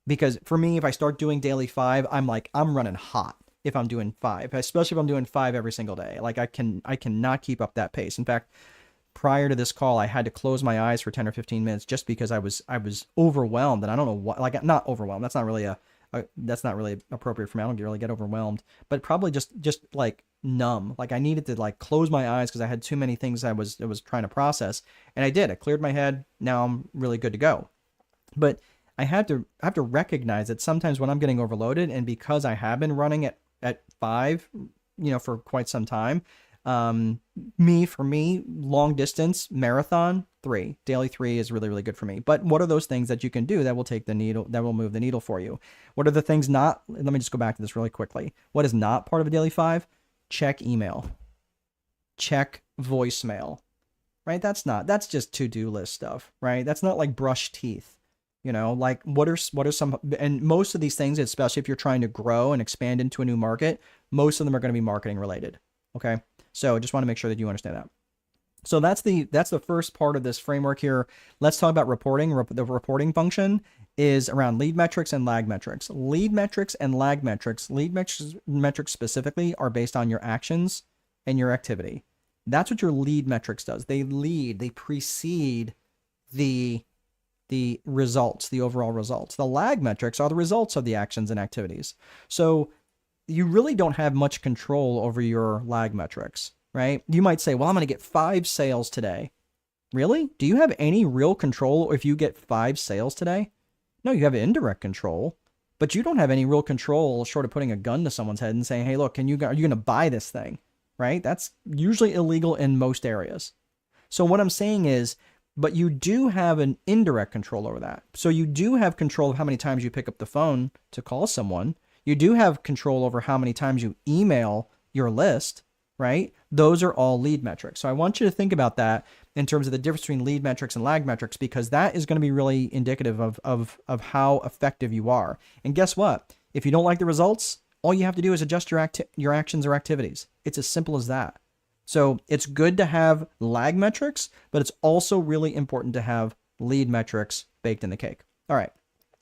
Because for me, if I start doing daily 5, I'm running hot if I'm doing 5, especially if I'm doing 5 every single day. Like, I cannot keep up that pace. In fact, prior to this call, I had to close my eyes for 10 or 15 minutes just because I was overwhelmed, and I don't know what, like, not overwhelmed. That's not really that's not really appropriate for me. I don't really get overwhelmed, but probably just like numb. Like, I needed to like close my eyes because I had too many things I was trying to process, and I did. I cleared my head. Now I'm really good to go. But I have to recognize that sometimes when I'm getting overloaded, and because I have been running at 5, for quite some time, for me, long distance marathon 3, daily 3 is really, really good for me. But what are those things that you can do that will take the needle, that will move the needle for you? What are the things not? Let me just go back to this really quickly. What is not part of a daily 5? Check email, check voicemail, right? That's just to-do list stuff, right? That's not like brush teeth. Like, what are some, and most of these things, especially if you're trying to grow and expand into a new market, most of them are going to be marketing related. Okay. So I just want to make sure that you understand that. So that's the first part of this framework here. Let's talk about reporting. The reporting function is around lead metrics and lag metrics. Lead metrics and lag metrics. Lead metrics specifically are based on your actions and your activity. That's what your lead metrics does. They precede the results, the overall results. The lag metrics are the results of the actions and activities. So you really don't have much control over your lag metrics. right? You might say, well, I'm going to get 5 sales today. Really? Do you have any real control if you get 5 sales today? No, you have indirect control, but you don't have any real control short of putting a gun to someone's head and saying, hey, look, are you going to buy this thing? Right? That's usually illegal in most areas. So what I'm saying is, but you do have an indirect control over that. So you do have control of how many times you pick up the phone to call someone. You do have control over how many times you email your list, right? Those are all lead metrics. So I want you to think about that in terms of the difference between lead metrics and lag metrics, because that is going to be really indicative of how effective you are. And guess what? If you don't like the results, all you have to do is adjust your actions or activities. It's as simple as that. So it's good to have lag metrics, but it's also really important to have lead metrics baked in the cake. All right.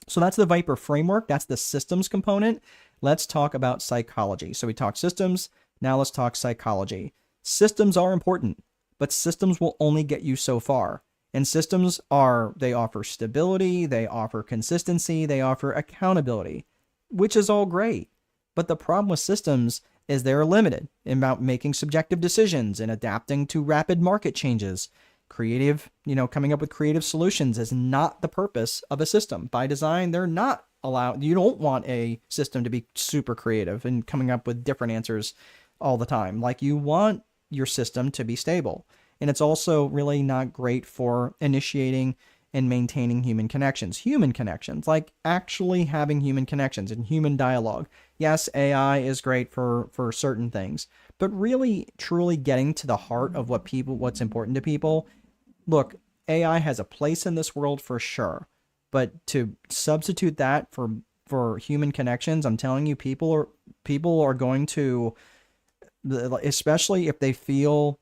So that's the Viper framework. That's the systems component. Let's talk about psychology. So we talked systems. Now let's talk psychology. Systems are important, but systems will only get you so far. And systems they offer stability, they offer consistency, they offer accountability, which is all great. But the problem with systems is they're limited about making subjective decisions and adapting to rapid market changes. Coming up with creative solutions is not the purpose of a system. By design, they're not allowed. You don't want a system to be super creative and coming up with different answers all the time. Like, you want your system to be stable. And it's also really not great for initiating and maintaining human connections, like actually having human connections and human dialogue. Yes, AI is great for certain things, but really truly getting to the heart of what's important to people. Look, AI has a place in this world for sure, but to substitute that for human connections, I'm telling you, people are going to, especially if they feel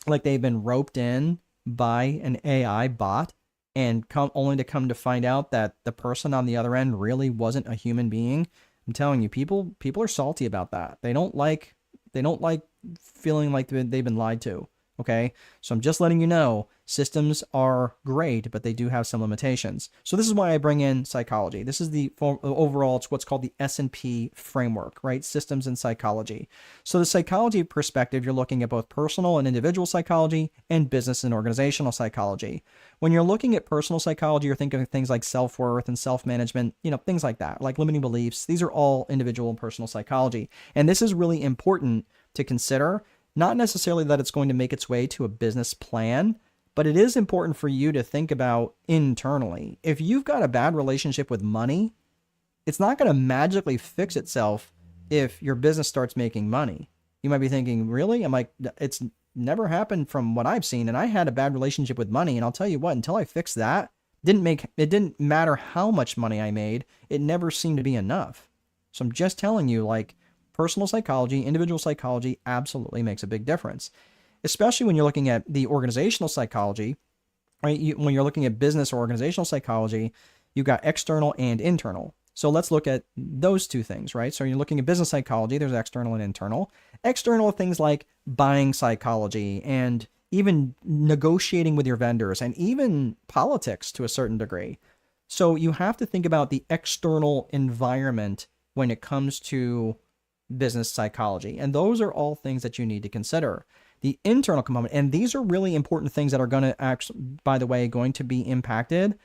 like they've been roped in by an AI bot, and only to come to find out that the person on the other end really wasn't a human being. I'm telling you, people are salty about that. They don't like feeling like they've been lied to. Okay, so I'm just letting you know, systems are great, but they do have some limitations. So this is why I bring in psychology. This is the overall, it's what's called the S&P framework, right? Systems and psychology. So the psychology perspective, you're looking at both personal and individual psychology and business and organizational psychology. When you're looking at personal psychology, you're thinking of things like self-worth and self-management, things like that, like limiting beliefs. These are all individual and personal psychology. And this is really important to consider. Not necessarily that it's going to make its way to a business plan, but it is important for you to think about internally. If you've got a bad relationship with money, it's not going to magically fix itself if your business starts making money. You might be thinking, really? I'm like, it's never happened from what I've seen. And I had a bad relationship with money. And I'll tell you what, until I fixed that, it didn't matter how much money I made. It never seemed to be enough. So I'm just telling you, like, personal psychology, individual psychology absolutely makes a big difference, especially when you're looking at the organizational psychology, right? When you're looking at business or organizational psychology, you've got external and internal. So let's look at those two things, right? So you're looking at business psychology, there's external and internal. External things like buying psychology and even negotiating with your vendors and even politics to a certain degree. So you have to think about the external environment when it comes to business psychology. And those are all things that you need to consider. The internal component, and these are really important things that are going to actually, by the way, going to be impacted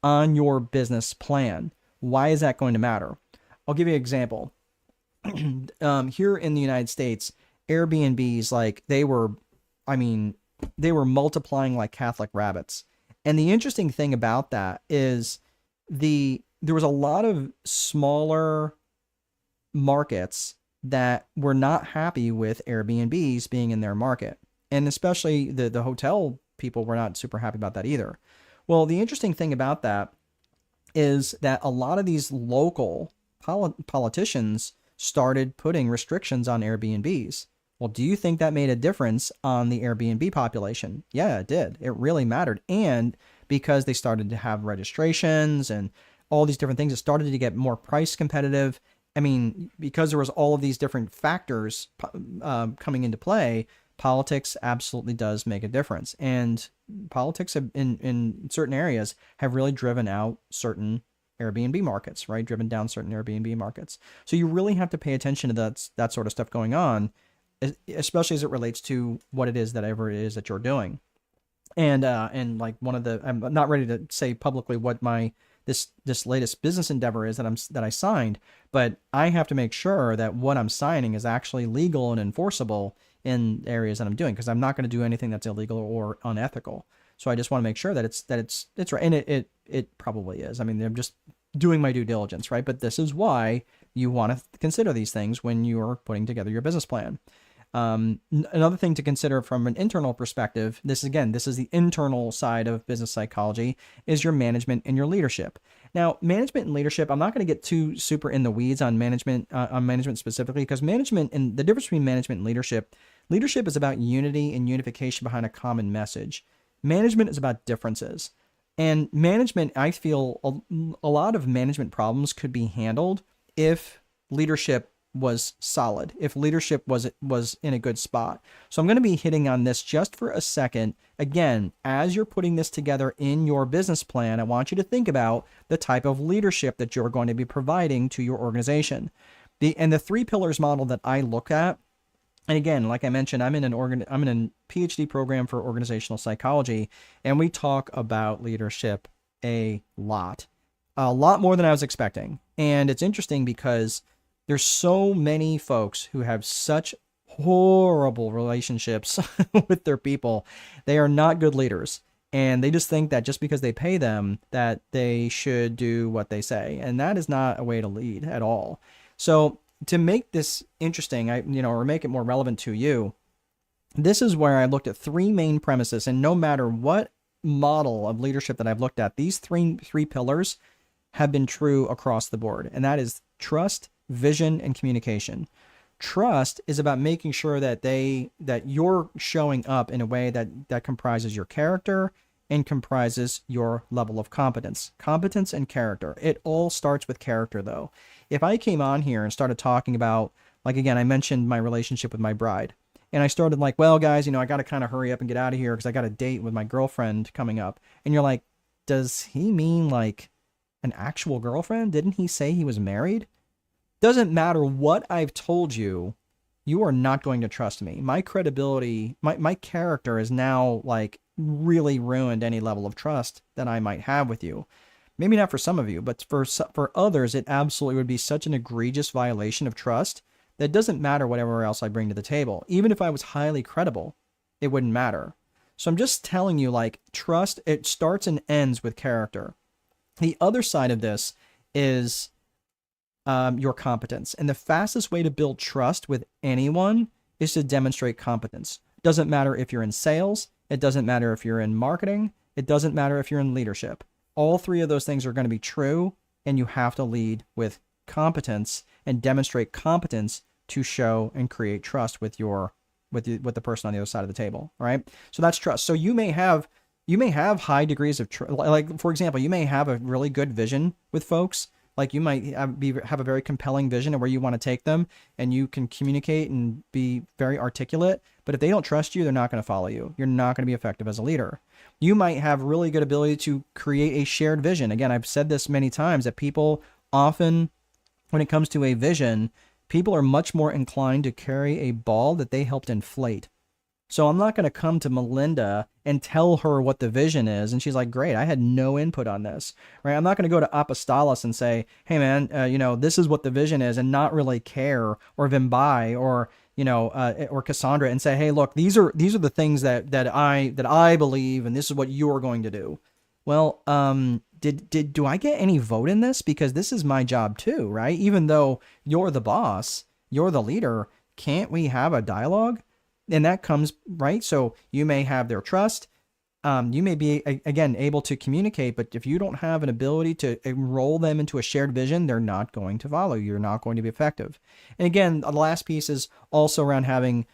on your business plan. Why is that going to matter? I'll give you an example. Here in the United States, Airbnbs, they were multiplying like Catholic rabbits. And the interesting thing about that is there was a lot of smaller markets that were not happy with Airbnbs being in their market. And especially the hotel people were not super happy about that either. Well, the interesting thing about that is that a lot of these local politicians started putting restrictions on Airbnbs. Well, do you think that made a difference on the Airbnb population? Yeah, it did. It really mattered. And because they started to have registrations and all these different things, it started to get more price competitive. I mean, because there was all of these different factors coming into play, politics absolutely does make a difference. And politics in certain areas have really driven out certain Airbnb markets, right? Driven down certain Airbnb markets. So you really have to pay attention to that sort of stuff going on, especially as it relates to what it is that ever it is that you're doing. And like one of the, I'm not ready to say publicly what my this latest business endeavor is that I signed, but I have to make sure that what I'm signing is actually legal and enforceable in areas that I'm doing, because I'm not going to do anything that's illegal or unethical. So I just want to make sure that it's right, and it probably is. I mean, I'm just doing my due diligence, right? But this is why you want to consider these things when you're putting together your business plan. Another thing to consider from an internal perspective, this is the internal side of business psychology, is your management and your leadership. Now, management and leadership, I'm not going to get too super in the weeds on management specifically, because management and the difference between management and leadership is about unity and unification behind a common message. Management is about differences. And management, I feel a lot of management problems could be handled if leadership was solid, if leadership was in a good spot. So I'm going to be hitting on this just for a second. Again, as you're putting this together in your business plan, I want you to think about the type of leadership that you're going to be providing to your organization. The 3 pillars model that I look at, and again, like I mentioned, I'm in a PhD program for organizational psychology, and we talk about leadership a lot more than I was expecting. And it's interesting because there's so many folks who have such horrible relationships with their people. They are not good leaders. And they just think that just because they pay them, that they should do what they say. And that is not a way to lead at all. So to make this interesting, or make it more relevant to you, this is where I looked at 3 main premises. And no matter what model of leadership that I've looked at, these three pillars have been true across the board. And that is trust, vision, and communication. Trust is about making sure that you're showing up in a way that comprises your character and comprises your level of competence. Competence and character. It all starts with character, though. If I came on here and started talking about, like, again, I mentioned my relationship with my bride, and I started like, well, guys, I got to kind of hurry up and get out of here because I got a date with my girlfriend coming up. And you're like, does he mean like an actual girlfriend? Didn't he say he was married? Doesn't matter what I've told you, you are not going to trust me. My credibility, my character is now like really ruined any level of trust that I might have with you. Maybe not for some of you, but for others, it absolutely would be such an egregious violation of trust that it doesn't matter whatever else I bring to the table. Even if I was highly credible, it wouldn't matter. So I'm just telling you, like, trust, it starts and ends with character. The other side of this is your competence. And the fastest way to build trust with anyone is to demonstrate competence. Doesn't matter if you're in sales. It doesn't matter if you're in marketing. It doesn't matter if you're in leadership. All 3 of those things are going to be true, and you have to lead with competence and demonstrate competence to show and create trust with the person on the other side of the table. All right. So that's trust. So you may have high degrees of like, for example, you may have a really good vision with folks. Like you might have a very compelling vision of where you want to take them, and you can communicate and be very articulate. But if they don't trust you, they're not going to follow you. You're not going to be effective as a leader. You might have really good ability to create a shared vision. Again, I've said this many times that people often, when it comes to a vision, people are much more inclined to carry a ball that they helped inflate. So I'm not going to come to Melinda and tell her what the vision is. And she's like, great, I had no input on this, right? I'm not going to go to Apostolos and say, hey man, this is what the vision is, and not really care, or Vimbai or Cassandra, and say, hey, look, these are the things that I believe, and this is what you're going to do. Well, do I get any vote in this? Because this is my job too, right? Even though you're the boss, you're the leader, can't we have a dialogue? And that comes, right? So you may have their trust. You may be, again, able to communicate, but if you don't have an ability to enroll them into a shared vision, they're not going to follow you. You're not going to be effective. And again, the last piece is also around having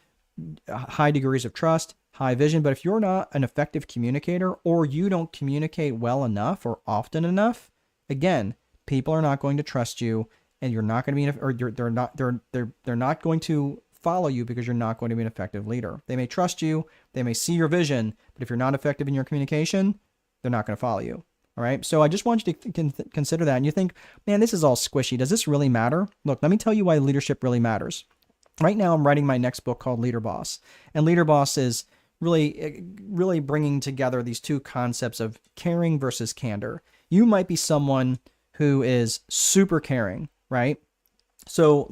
high degrees of trust, high vision. But if you're not an effective communicator, or you don't communicate well enough or often enough, again, people are not going to trust you, and you're not going to be, or they're not going to follow you, because you're not going to be an effective leader. They may trust you, they may see your vision, but if you're not effective in your communication, they're not going to follow you. All right. So I just want you to consider that. And you think, man, this is all squishy. Does this really matter? Look, let me tell you why leadership really matters. right now I'm writing my next book called Leader Boss. And Leader Boss is really bringing together these two concepts of caring versus candor. You might be someone who is super caring, right? So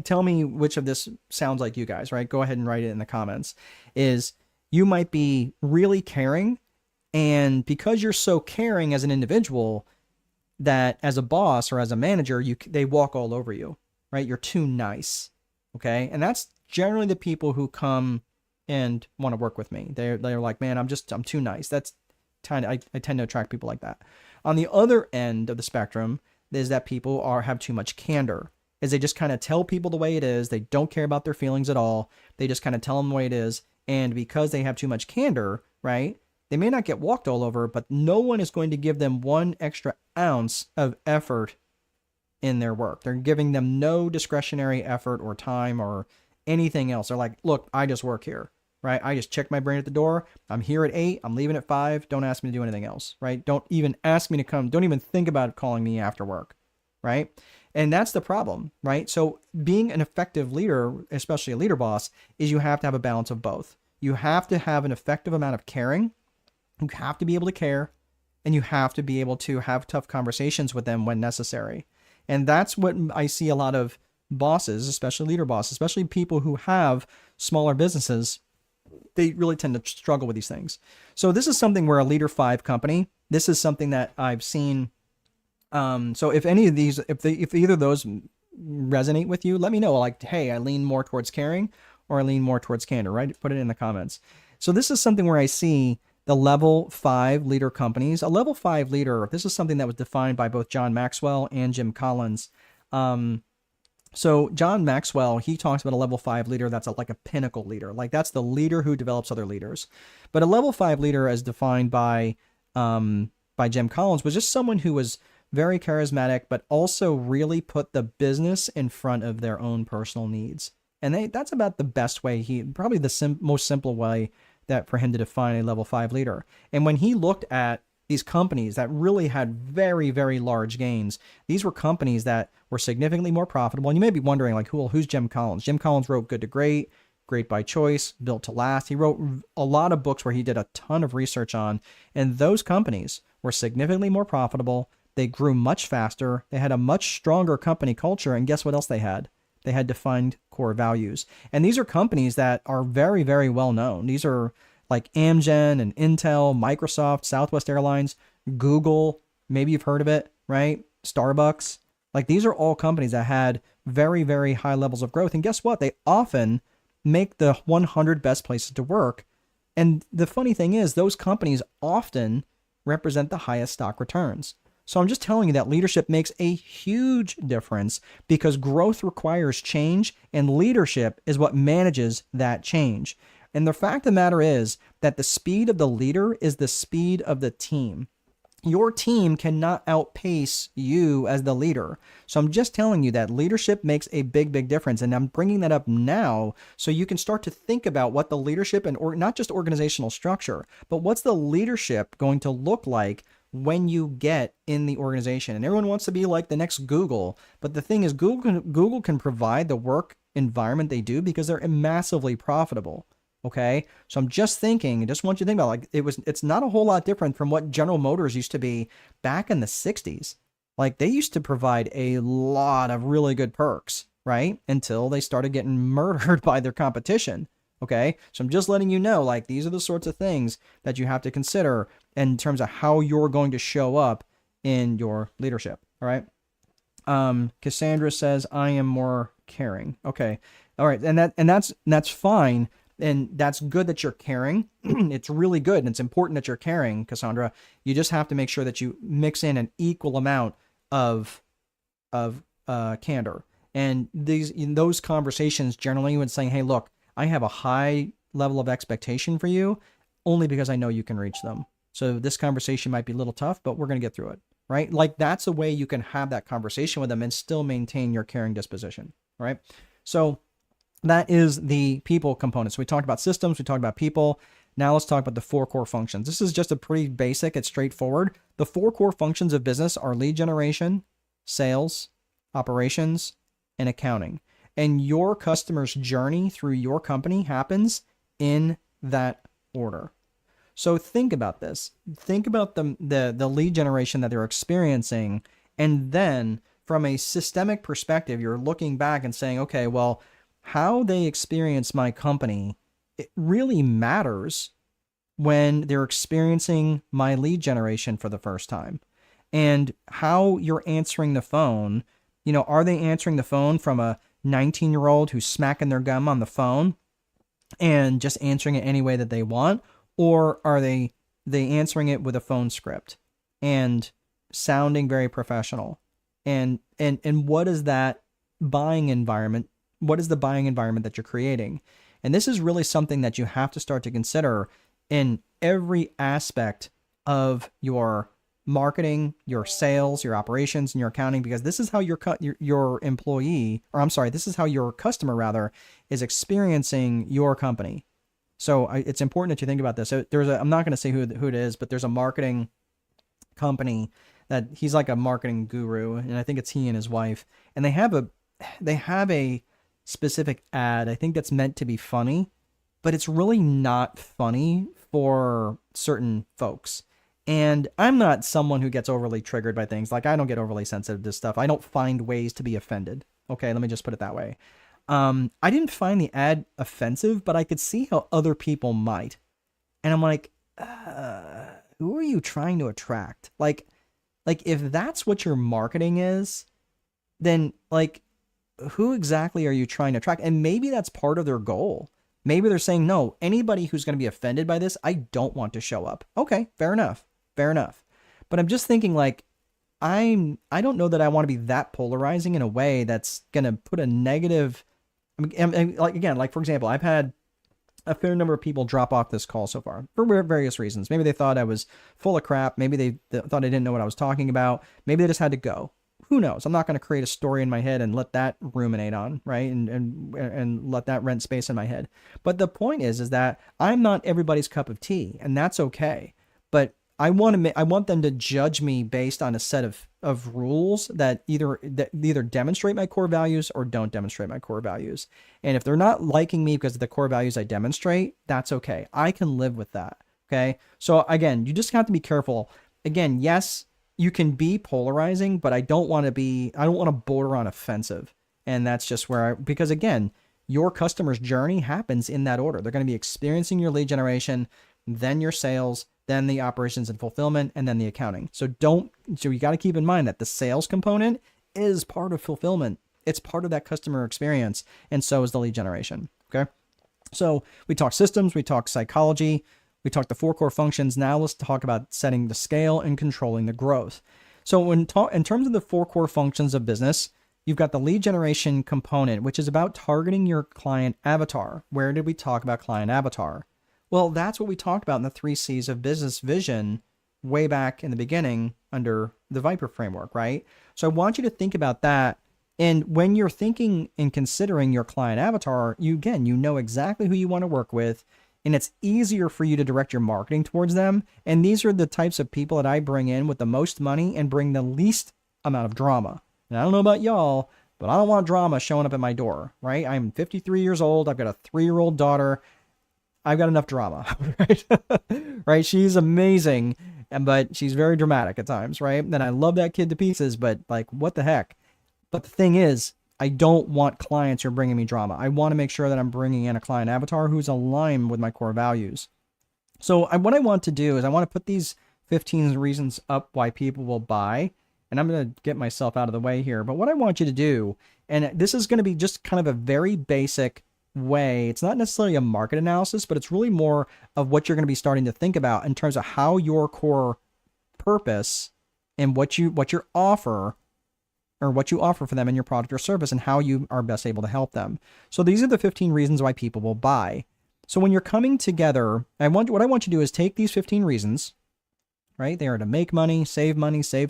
tell me which of this sounds like you guys, right? Go ahead and write it in the comments. Is you might be really caring, and because you're so caring as an individual, that as a boss or as a manager, they walk all over you, right? You're too nice, okay? And that's generally the people who come and want to work with me. They're like, man, I'm too nice. That's I tend to attract people like that. On the other end of the spectrum is that people have too much candor. Is they just kind of tell people the way it is. They don't care about their feelings at all. They just kind of tell them the way it is. And because they have too much candor, right? They may not get walked all over, but no one is going to give them one extra ounce of effort in their work. They're giving them no discretionary effort or time or anything else. They're like, look, I just work here, right? I just check my brain at the door. I'm here at 8. I'm leaving at 5. Don't ask me to do anything else, right? Don't even ask me to come. Don't even think about calling me after work, right? And that's the problem, right? So being an effective leader, especially a leader boss, is you have to have a balance of both. You have to have an effective amount of caring. You have to be able to care, and you have to be able to have tough conversations with them when necessary. And that's what I see a lot of bosses, especially leader bosses, especially people who have smaller businesses, they really tend to struggle with these things. So this is something where a leader 5 company, this is something that I've seen. So if any of these, if either of those resonate with you, let me know. Like, hey, I lean more towards caring or I lean more towards candor, right? Put it in the comments. So this is something where I see the level 5 leader companies. A level 5 leader, this is something that was defined by both John Maxwell and Jim Collins. So John Maxwell, he talks about a level 5 leader that's like a pinnacle leader. Like that's the leader who develops other leaders. But a level 5 leader, as defined by Jim Collins, was just someone who was very charismatic, but also really put the business in front of their own personal needs. And that's about the best way, probably the most simple way that for him to define a level 5 leader. And when he looked at these companies that really had very, very large gains, these were companies that were significantly more profitable. And you may be wondering, like, who's Jim Collins? Jim Collins wrote Good to Great, Great by Choice, Built to Last. He wrote a lot of books where he did a ton of research on, and those companies were significantly more profitable. They grew much faster. They had a much stronger company culture. And guess what else they had? They had defined core values. And these are companies that are very, very well known. These are like Amgen and Intel, Microsoft, Southwest Airlines, Google. Maybe you've heard of it, right? Starbucks. Like these are all companies that had very, very high levels of growth. And guess what? They often make the 100 best places to work. And the funny thing is, those companies often represent the highest stock returns. So I'm just telling you that leadership makes a huge difference because growth requires change, and leadership is what manages that change. And the fact of the matter is that the speed of the leader is the speed of the team. Your team cannot outpace you as the leader. So I'm just telling you that leadership makes a big, big difference. And I'm bringing that up now so you can start to think about what the leadership and not just organizational structure, but what's the leadership going to look like when you get in the organization. And everyone wants to be like the next Google. But the thing is, Google can provide the work environment they do because they're massively profitable. Okay. So I'm just thinking, I just want you to think about like it's not a whole lot different from what General Motors used to be back in the 60s. Like they used to provide a lot of really good perks, right? Until they started getting murdered by their competition. Okay. So I'm just letting you know, like these are the sorts of things that you have to consider in terms of how you're going to show up in your leadership. All right. Cassandra says, I am more caring. Okay. All right. And that's fine. And that's good that you're caring. It's really good. And it's important that you're caring, Cassandra. You just have to make sure that you mix in an equal amount of candor. And those conversations generally when saying, hey, look, I have a high level of expectation for you only because I know you can reach them. So this conversation might be a little tough, but we're going to get through it, right? Like that's a way you can have that conversation with them and still maintain your caring disposition, right? So that is the people component. So we talked about systems, we talked about people. Now let's talk about the 4 core functions. This is just a pretty basic, it's straightforward. The 4 core functions of business are lead generation, sales, operations, and accounting. And your customer's journey through your company happens in that order. So think about this. Think about the lead generation that they're experiencing. And then from a systemic perspective, you're looking back and saying, okay, well, how they experience my company, it really matters when they're experiencing my lead generation for the first time. And how you're answering the phone, are they answering the phone from a 19-year-old who's smacking their gum on the phone and just answering it any way that they want? Or are they answering it with a phone script and sounding very professional? And what is that buying environment? What is the buying environment that you're creating? And this is really something that you have to start to consider in every aspect of your marketing, your sales, your operations, and your accounting, because this is how your employee, or I'm sorry, this is how your customer rather is experiencing your company. So it's important that you think about this. So I'm not going to say who it is, but there's a marketing company that he's like a marketing guru, and I think it's he and his wife, and they have a specific ad. I think that's meant to be funny, but it's really not funny for certain folks. And I'm not someone who gets overly triggered by things. Like, I don't get overly sensitive to stuff. I don't find ways to be offended. Okay, let me just put it that way. I didn't find the ad offensive, but I could see how other people might. And I'm like, who are you trying to attract? Like if that's what your marketing is, then like, who exactly are you trying to attract? And maybe that's part of their goal. Maybe they're saying, no, anybody who's going to be offended by this, I don't want to show up. Okay, fair enough. But I'm just thinking, like, I don't know that I want to be that polarizing in a way that's going to put a negative, like for example, I've had a fair number of people drop off this call so far for various reasons. Maybe they thought I was full of crap. Maybe they thought I didn't know what I was talking about. Maybe they just had to go. Who knows? I'm not going to create a story in my head and let that ruminate on, right? And let that rent space in my head. But the point is that I'm not everybody's cup of tea, and that's okay. But I want them to judge me based on a set of rules that either demonstrate my core values or don't demonstrate my core values. And if they're not liking me because of the core values I demonstrate, that's okay. I can live with that. Okay. So again, you just have to be careful. Again, yes, you can be polarizing, but I don't want to border on offensive. And that's just because again, your customer's journey happens in that order. They're going to be experiencing your lead generation, then your sales, then the operations and fulfillment, and then the accounting. So you got to keep in mind that the sales component is part of fulfillment. It's part of that customer experience. And so is the lead generation. Okay. So we talk systems, we talk psychology, we talked the 4 core functions. Now let's talk about setting the scale and controlling the growth. So in terms of the 4 core functions of business, you've got the lead generation component, which is about targeting your client avatar. Where did we talk about client avatar? Well, that's what we talked about in the 3 C's of business vision way back in the beginning under the Viper framework, right? So I want you to think about that. And when you're thinking and considering your client avatar, you know exactly who you want to work with. And it's easier for you to direct your marketing towards them. And these are the types of people that I bring in with the most money and bring the least amount of drama. And I don't know about y'all, but I don't want drama showing up at my door, right? I'm 53 years old. I've got a 3-year-old daughter. I've got enough drama, right? Right? She's amazing, but she's very dramatic at times, right? And I love that kid to pieces, but like, what the heck? But the thing is, I don't want clients who are bringing me drama. I want to make sure that I'm bringing in a client avatar who's aligned with my core values. So what I want to do is I want to put these 15 reasons up why people will buy, and I'm going to get myself out of the way here. But what I want you to do, and this is going to be just kind of a very basic way. It's not necessarily a market analysis, but it's really more of what you're going to be starting to think about in terms of how your core purpose and what you offer for them in your product or service and how you are best able to help them. So these are the 15 reasons why people will buy. So when you're coming together, what I want you to do is take these 15 reasons, right? They are to make money, save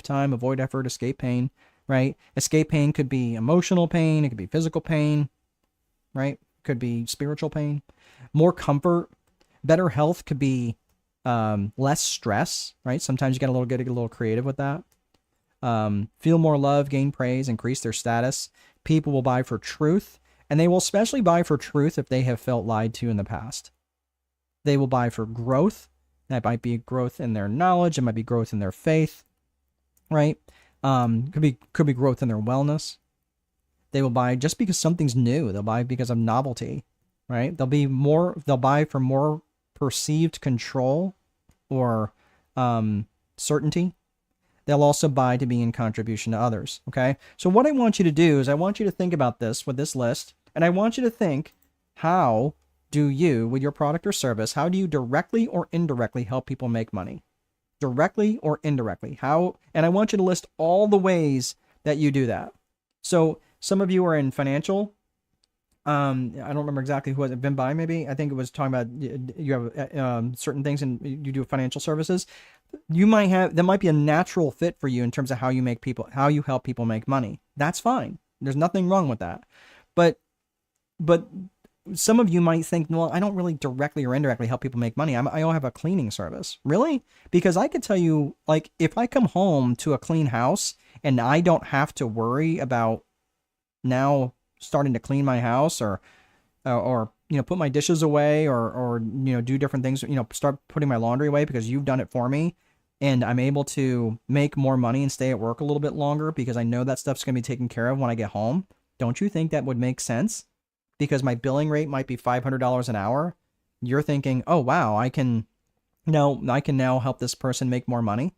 time, avoid effort, escape pain, right? Escape pain could be emotional pain. It could be physical pain, right? Could be spiritual pain. More comfort, better health could be less stress, right? Sometimes you get a little creative with that. Feel more love, gain praise, increase their status. People will buy for truth. And they will especially buy for truth if they have felt lied to in the past. They will buy for growth. That might be growth in their knowledge. It might be growth in their faith, right? Could be growth in their wellness. They will buy just because something's new. They'll buy because of novelty, right? They'll buy for more perceived control or certainty. They'll also buy to be in contribution to others, okay? So what I want you to do is I want you to think about this with this list, and I want you to think, how do you, with your product or service, how do you directly or indirectly help people make money? Directly or indirectly? How? And I want you to list all the ways that you do that. So some of you are in financial. I don't remember exactly who was it, been by maybe. I think it was talking about you have certain things and you do financial services. You might have, that might be a natural fit for you in terms of how you help people make money. That's fine. There's nothing wrong with that. But some of you might think, well, I don't really directly or indirectly help people make money. I have a cleaning service. Really? Because I could tell you, like, if I come home to a clean house and I don't have to worry about now starting to clean my house or put my dishes away or do different things, start putting my laundry away because you've done it for me, and I'm able to make more money and stay at work a little bit longer because I know that stuff's going to be taken care of when I get home. Don't you think that would make sense? Because my billing rate might be $500 an hour. You're thinking, oh, wow, I can now help this person make more money.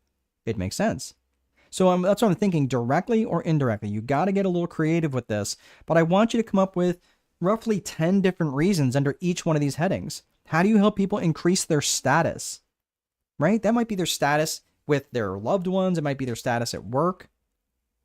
It makes sense. So that's what I'm thinking, directly or indirectly. You got to get a little creative with this, but I want you to come up with roughly 10 different reasons under each one of these headings. How do you help people increase their status? Right? That might be their status with their loved ones. It might be their status at work.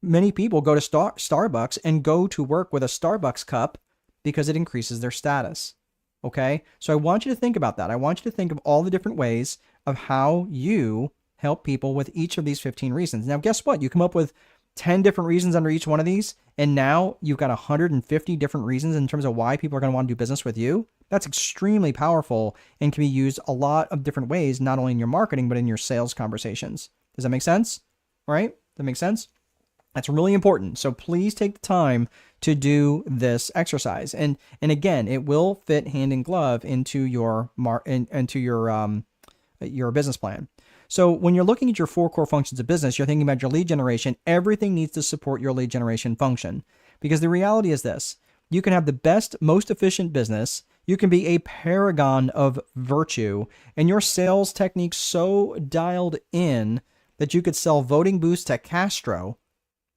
Many people go to Starbucks and go to work with a Starbucks cup because it increases their status. Okay? So I want you to think about that. I want you to think of all the different ways of how you help people with each of these 15 reasons. Now, guess what? You come up with 10 different reasons under each one of these, and now you've got 150 different reasons in terms of why people are going to want to do business with you. That's extremely powerful and can be used a lot of different ways, not only in your marketing, but in your sales conversations. Does that make sense? All right? Does that make sense? That's really important. So please take the time to do this exercise. And again, it will fit hand in glove into your business plan. So when you're looking at your 4 core functions of business, you're thinking about your lead generation. Everything needs to support your lead generation function, because the reality is this: you can have the best, most efficient business. You can be a paragon of virtue, and your sales technique so dialed in that you could sell voting booths to Castro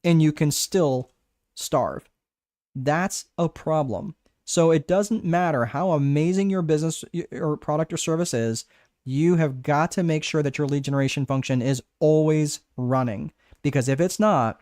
and you can still starve. That's a problem. So it doesn't matter how amazing your business or product or service is. You have got to make sure that your lead generation function is always running, because if it's not,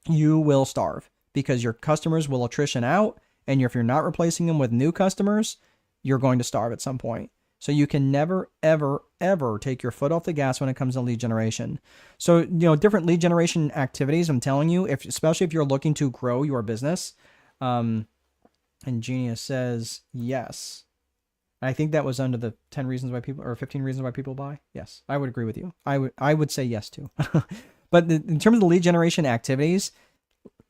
you will starve, because your customers will attrition out, and if you're not replacing them with new customers, you're going to starve at some point. So you can never, ever, ever take your foot off the gas when it comes to lead generation. So, different lead generation activities, I'm telling you, especially if you're looking to grow your business. And Genius says, yes. I think that was under the 10 reasons why people, or 15 reasons why people buy. Yes, I would agree with you. I would say yes too. But in terms of the lead generation activities,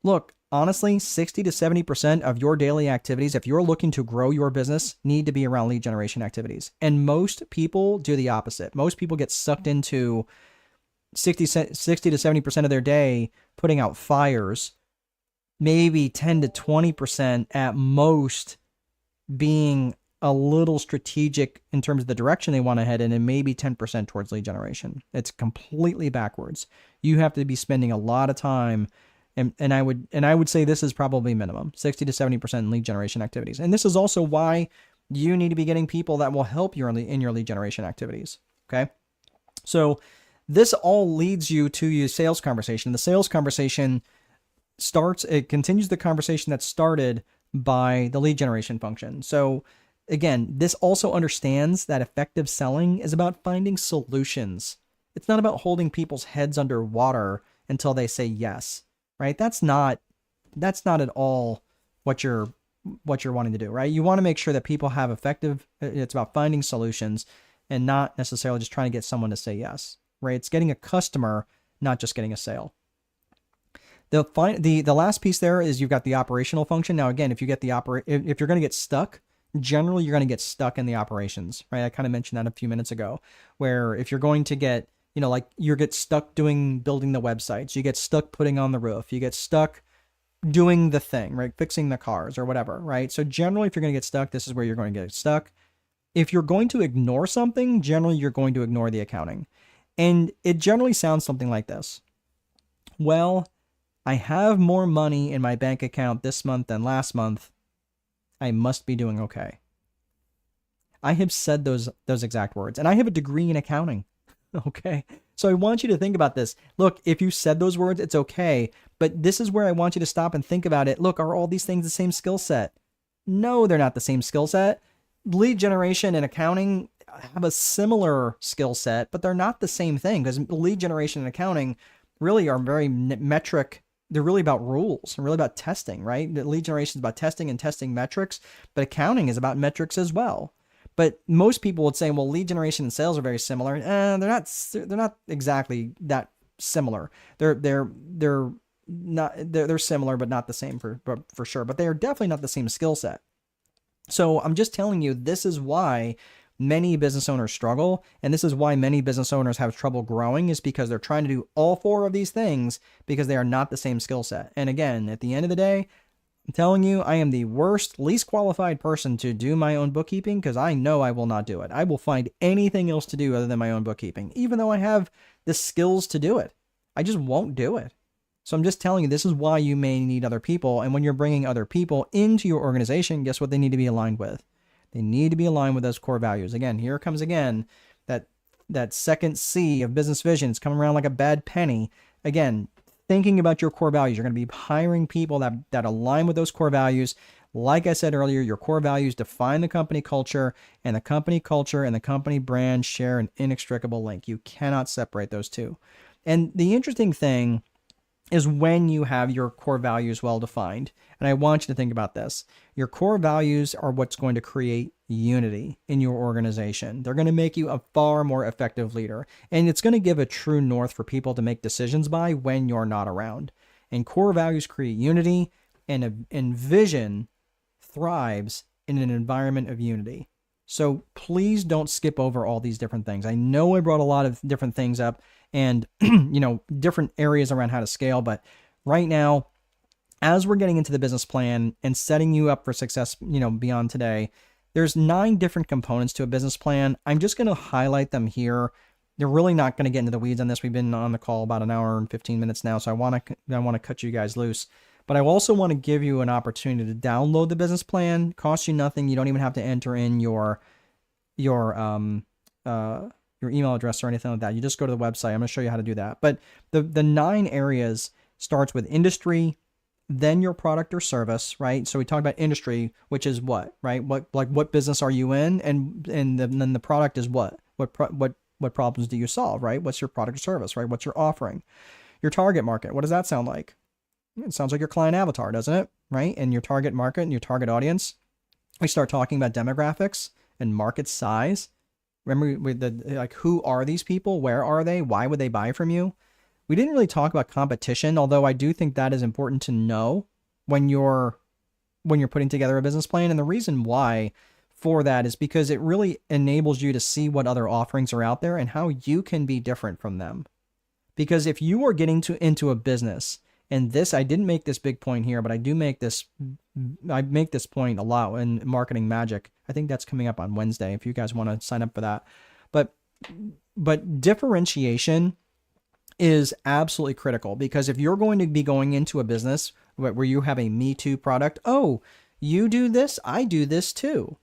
look, honestly, 60 to 70% of your daily activities, if you're looking to grow your business, need to be around lead generation activities. And most people do the opposite. Most people get sucked into 60 to 70% of their day putting out fires, maybe 10 to 20% at most being a little strategic in terms of the direction they want to head in, and maybe 10% towards lead generation. It's completely backwards. You have to be spending a lot of time, and I would say this is probably minimum 60 to 70% in lead generation activities. And this is also why you need to be getting people that will help you in your lead generation activities. Okay, so this all leads you to your sales conversation. The sales conversation continues the conversation that started by the lead generation function. So again, this also understands that effective selling is about finding solutions. It's not about holding people's heads underwater until they say yes, right? That's not at all what you're wanting to do, right? You want to make sure that people have it's about finding solutions and not necessarily just trying to get someone to say yes, right? It's getting a customer, not just getting a sale. The last piece there is you've got the operational function. Now, again, if you get if you're going to get stuck, generally you're going to get stuck in the operations, right? I kind of mentioned that a few minutes ago, where if you're going to get, like you get stuck building the websites, you get stuck putting on the roof, you get stuck doing the thing, right? Fixing the cars or whatever, right? So generally, if you're going to get stuck, this is where you're going to get stuck. If you're going to ignore something, generally you're going to ignore the accounting. And it generally sounds something like this. Well, I have more money in my bank account this month than last month. I must be doing okay. I have said those exact words, and I have a degree in accounting. Okay. So I want you to think about this. Look, if you said those words, it's okay. But this is where I want you to stop and think about it. Look, are all these things the same skill set? No, they're not the same skill set. Lead generation and accounting have a similar skill set, but they're not the same thing, because lead generation and accounting really are very metric. They're really about rules and really about testing, right? Lead generation is about testing and testing metrics, but accounting is about metrics as well. But most people would say, well, lead generation and sales are very similar. They're not exactly that similar. They're similar, but not the same for sure. But they are definitely not the same skill set. So I'm just telling you, this is why many business owners struggle, and this is why many business owners have trouble growing, is because they're trying to do all four of these things because they are not the same skill set. And again, at the end of the day, I'm telling you, I am the least qualified person to do my own bookkeeping, because I know I will not do it. I will find anything else to do other than my own bookkeeping, even though I have the skills to do it. I just won't do it. So I'm just telling you, this is why you may need other people. And when you're bringing other people into your organization, guess what they need to be aligned with? They need to be aligned with those core values. Again, here comes again that second C of business vision. It's coming around like a bad penny. Again, thinking about your core values. You're going to be hiring people that align with those core values. Like I said earlier, your core values define the company culture, and the company culture and the company brand share an inextricable link. You cannot separate those two. And the interesting thing is when you have your core values well defined, and I want you to think about this, your core values are what's going to create unity in your organization. They're going to make you a far more effective leader, and it's going to give a true north for people to make decisions by when you're not around. And core values create unity, and vision thrives in an environment of unity. So please don't skip over all these different things. I know I brought a lot of different things up and, different areas around how to scale. But right now, as we're getting into the business plan and setting you up for success, beyond today, there's 9 different components to a business plan. I'm just going to highlight them here. They're really not going to get into the weeds on this. We've been on the call about an hour and 15 minutes now, so I want to cut you guys loose. But I also want to give you an opportunity to download the business plan. Costs you nothing. You don't even have to enter in your email address or anything like that. You just go to the website. I'm going to show you how to do that. But the 9 areas starts with industry, then your product or service, right? So we talked about industry, which is what, right? What business are you in, and then the product is what problems do you solve, right? What's your product or service, right? What's your offering? Your target market. What does that sound like? It sounds like your client avatar, doesn't it? Right? And your target market and your target audience. We start talking about demographics and market size. Remember, who are these people? Where are they? Why would they buy from you? We didn't really talk about competition, although I do think that is important to know when you're putting together a business plan. And the reason why for that is because it really enables you to see what other offerings are out there and how you can be different from them. Because if you are getting into a business, and this, I didn't make this big point here, but I make this point a lot in Marketing Magic. I think that's coming up on Wednesday if you guys want to sign up for that. But differentiation is absolutely critical, because if you're going to be going into a business where you have a Me Too product, oh, you do this, I do this too.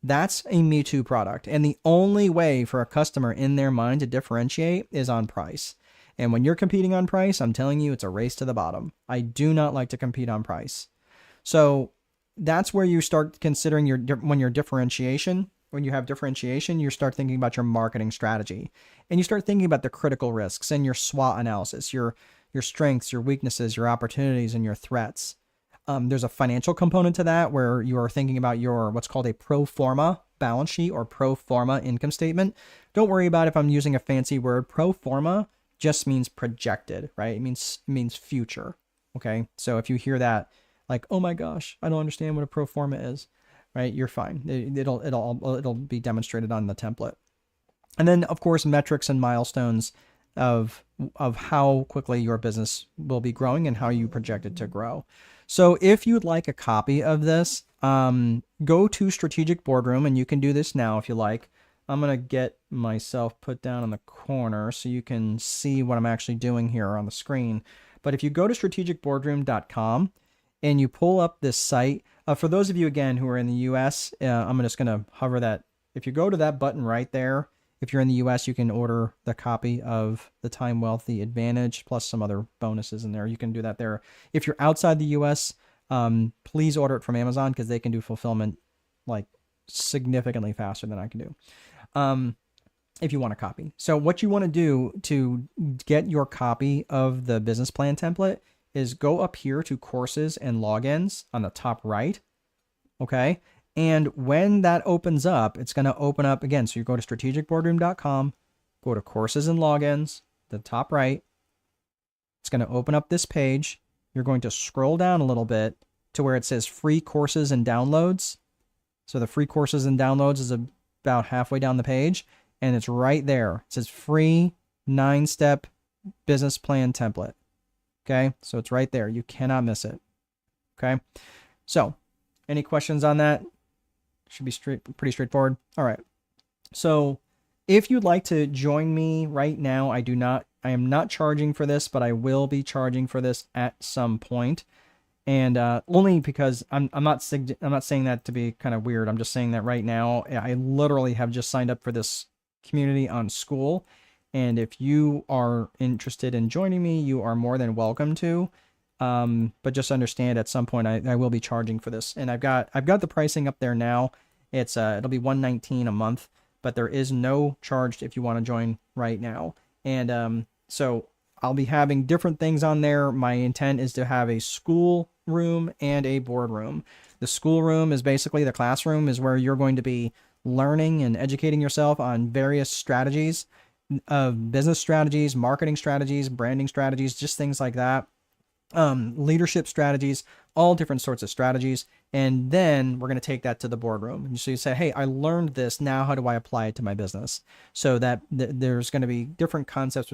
That's a Me Too product. And the only way for a customer in their mind to differentiate is on price. And when you're competing on price, I'm telling you, it's a race to the bottom. I do not like to compete on price. So that's where you start considering when you have differentiation, you start thinking about your marketing strategy, and you start thinking about the critical risks and your SWOT analysis, your strengths, your weaknesses, your opportunities, and your threats. There's a financial component to that where you are thinking about your what's called a pro forma balance sheet or pro forma income statement. Don't worry about if I'm using a fancy word. Pro forma just means projected, right? It means future. Okay. So if you hear that, like, oh my gosh, I don't understand what a pro forma is, right? You're fine. It'll be demonstrated on the template. And then of course, metrics and milestones of how quickly your business will be growing and how you project it to grow. So if you'd like a copy of this, go to Strategic Boardroom, and you can do this now if you like. I'm going to get myself put down in the corner so you can see what I'm actually doing here on the screen. But if you go to strategicboardroom.com and you pull up this site, for those of you, again, who are in the US, I'm just going to hover that. If you go to that button right there, if you're in the US, you can order the copy of the Time Wealthy Advantage plus some other bonuses in there. You can do that there. If you're outside the US, please order it from Amazon because they can do fulfillment like significantly faster than I can do. If you want a copy. So what you want to do to get your copy of the business plan template is go up here to courses and logins on the top right. Okay. And when that opens up, it's going to open up again. So you go to strategicboardroom.com, go to courses and logins, the top right. It's going to open up this page. You're going to scroll down a little bit to where it says free courses and downloads. So the free courses and downloads is about halfway down the page, and it's right there. It says free 9-step business plan template. Okay. So it's right there. You cannot miss it. Okay. So any questions on that? Should be pretty straightforward. All right. So if you'd like to join me right now, I am not charging for this, but I will be charging for this at some point. And only because I'm not saying that to be kind of weird. I'm just saying that right now, I literally have just signed up for this community on School. And if you are interested in joining me, you are more than welcome to. But just understand at some point I will be charging for this, and I've got the pricing up there now. It's it'll be $119 a month, but there is no charge if you want to join right now. And so I'll be having different things on there. My intent is to have a school room and a board room. The school room is basically the classroom, is where you're going to be learning and educating yourself on various strategies of business strategies, marketing strategies, branding strategies, just things like that. Leadership strategies, all different sorts of strategies. And then we're going to take that to the boardroom. And so you say, hey, I learned this. Now, how do I apply it to my business? So that there's going to be different concepts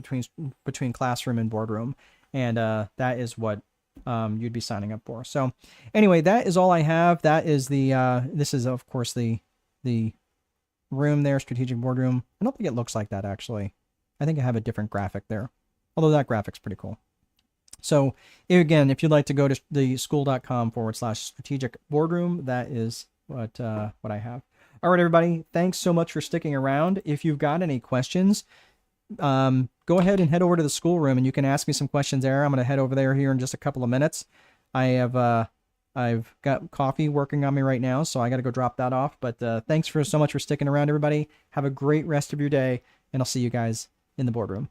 between classroom and boardroom. And that is what you'd be signing up for. So anyway, that is all I have. That is this is, of course, the room there, Strategic Boardroom. I don't think it looks like that, actually. I think I have a different graphic there. Although that graphic's pretty cool. So again, if you'd like to go to the school.com/strategic boardroom, that is what I have. All right, everybody. Thanks so much for sticking around. If you've got any questions, go ahead and head over to the schoolroom and you can ask me some questions there. I'm going to head over there here in just a couple of minutes. I've got coffee working on me right now, so I got to go drop that off. But thanks so much for sticking around, everybody. Have a great rest of your day, and I'll see you guys in the boardroom.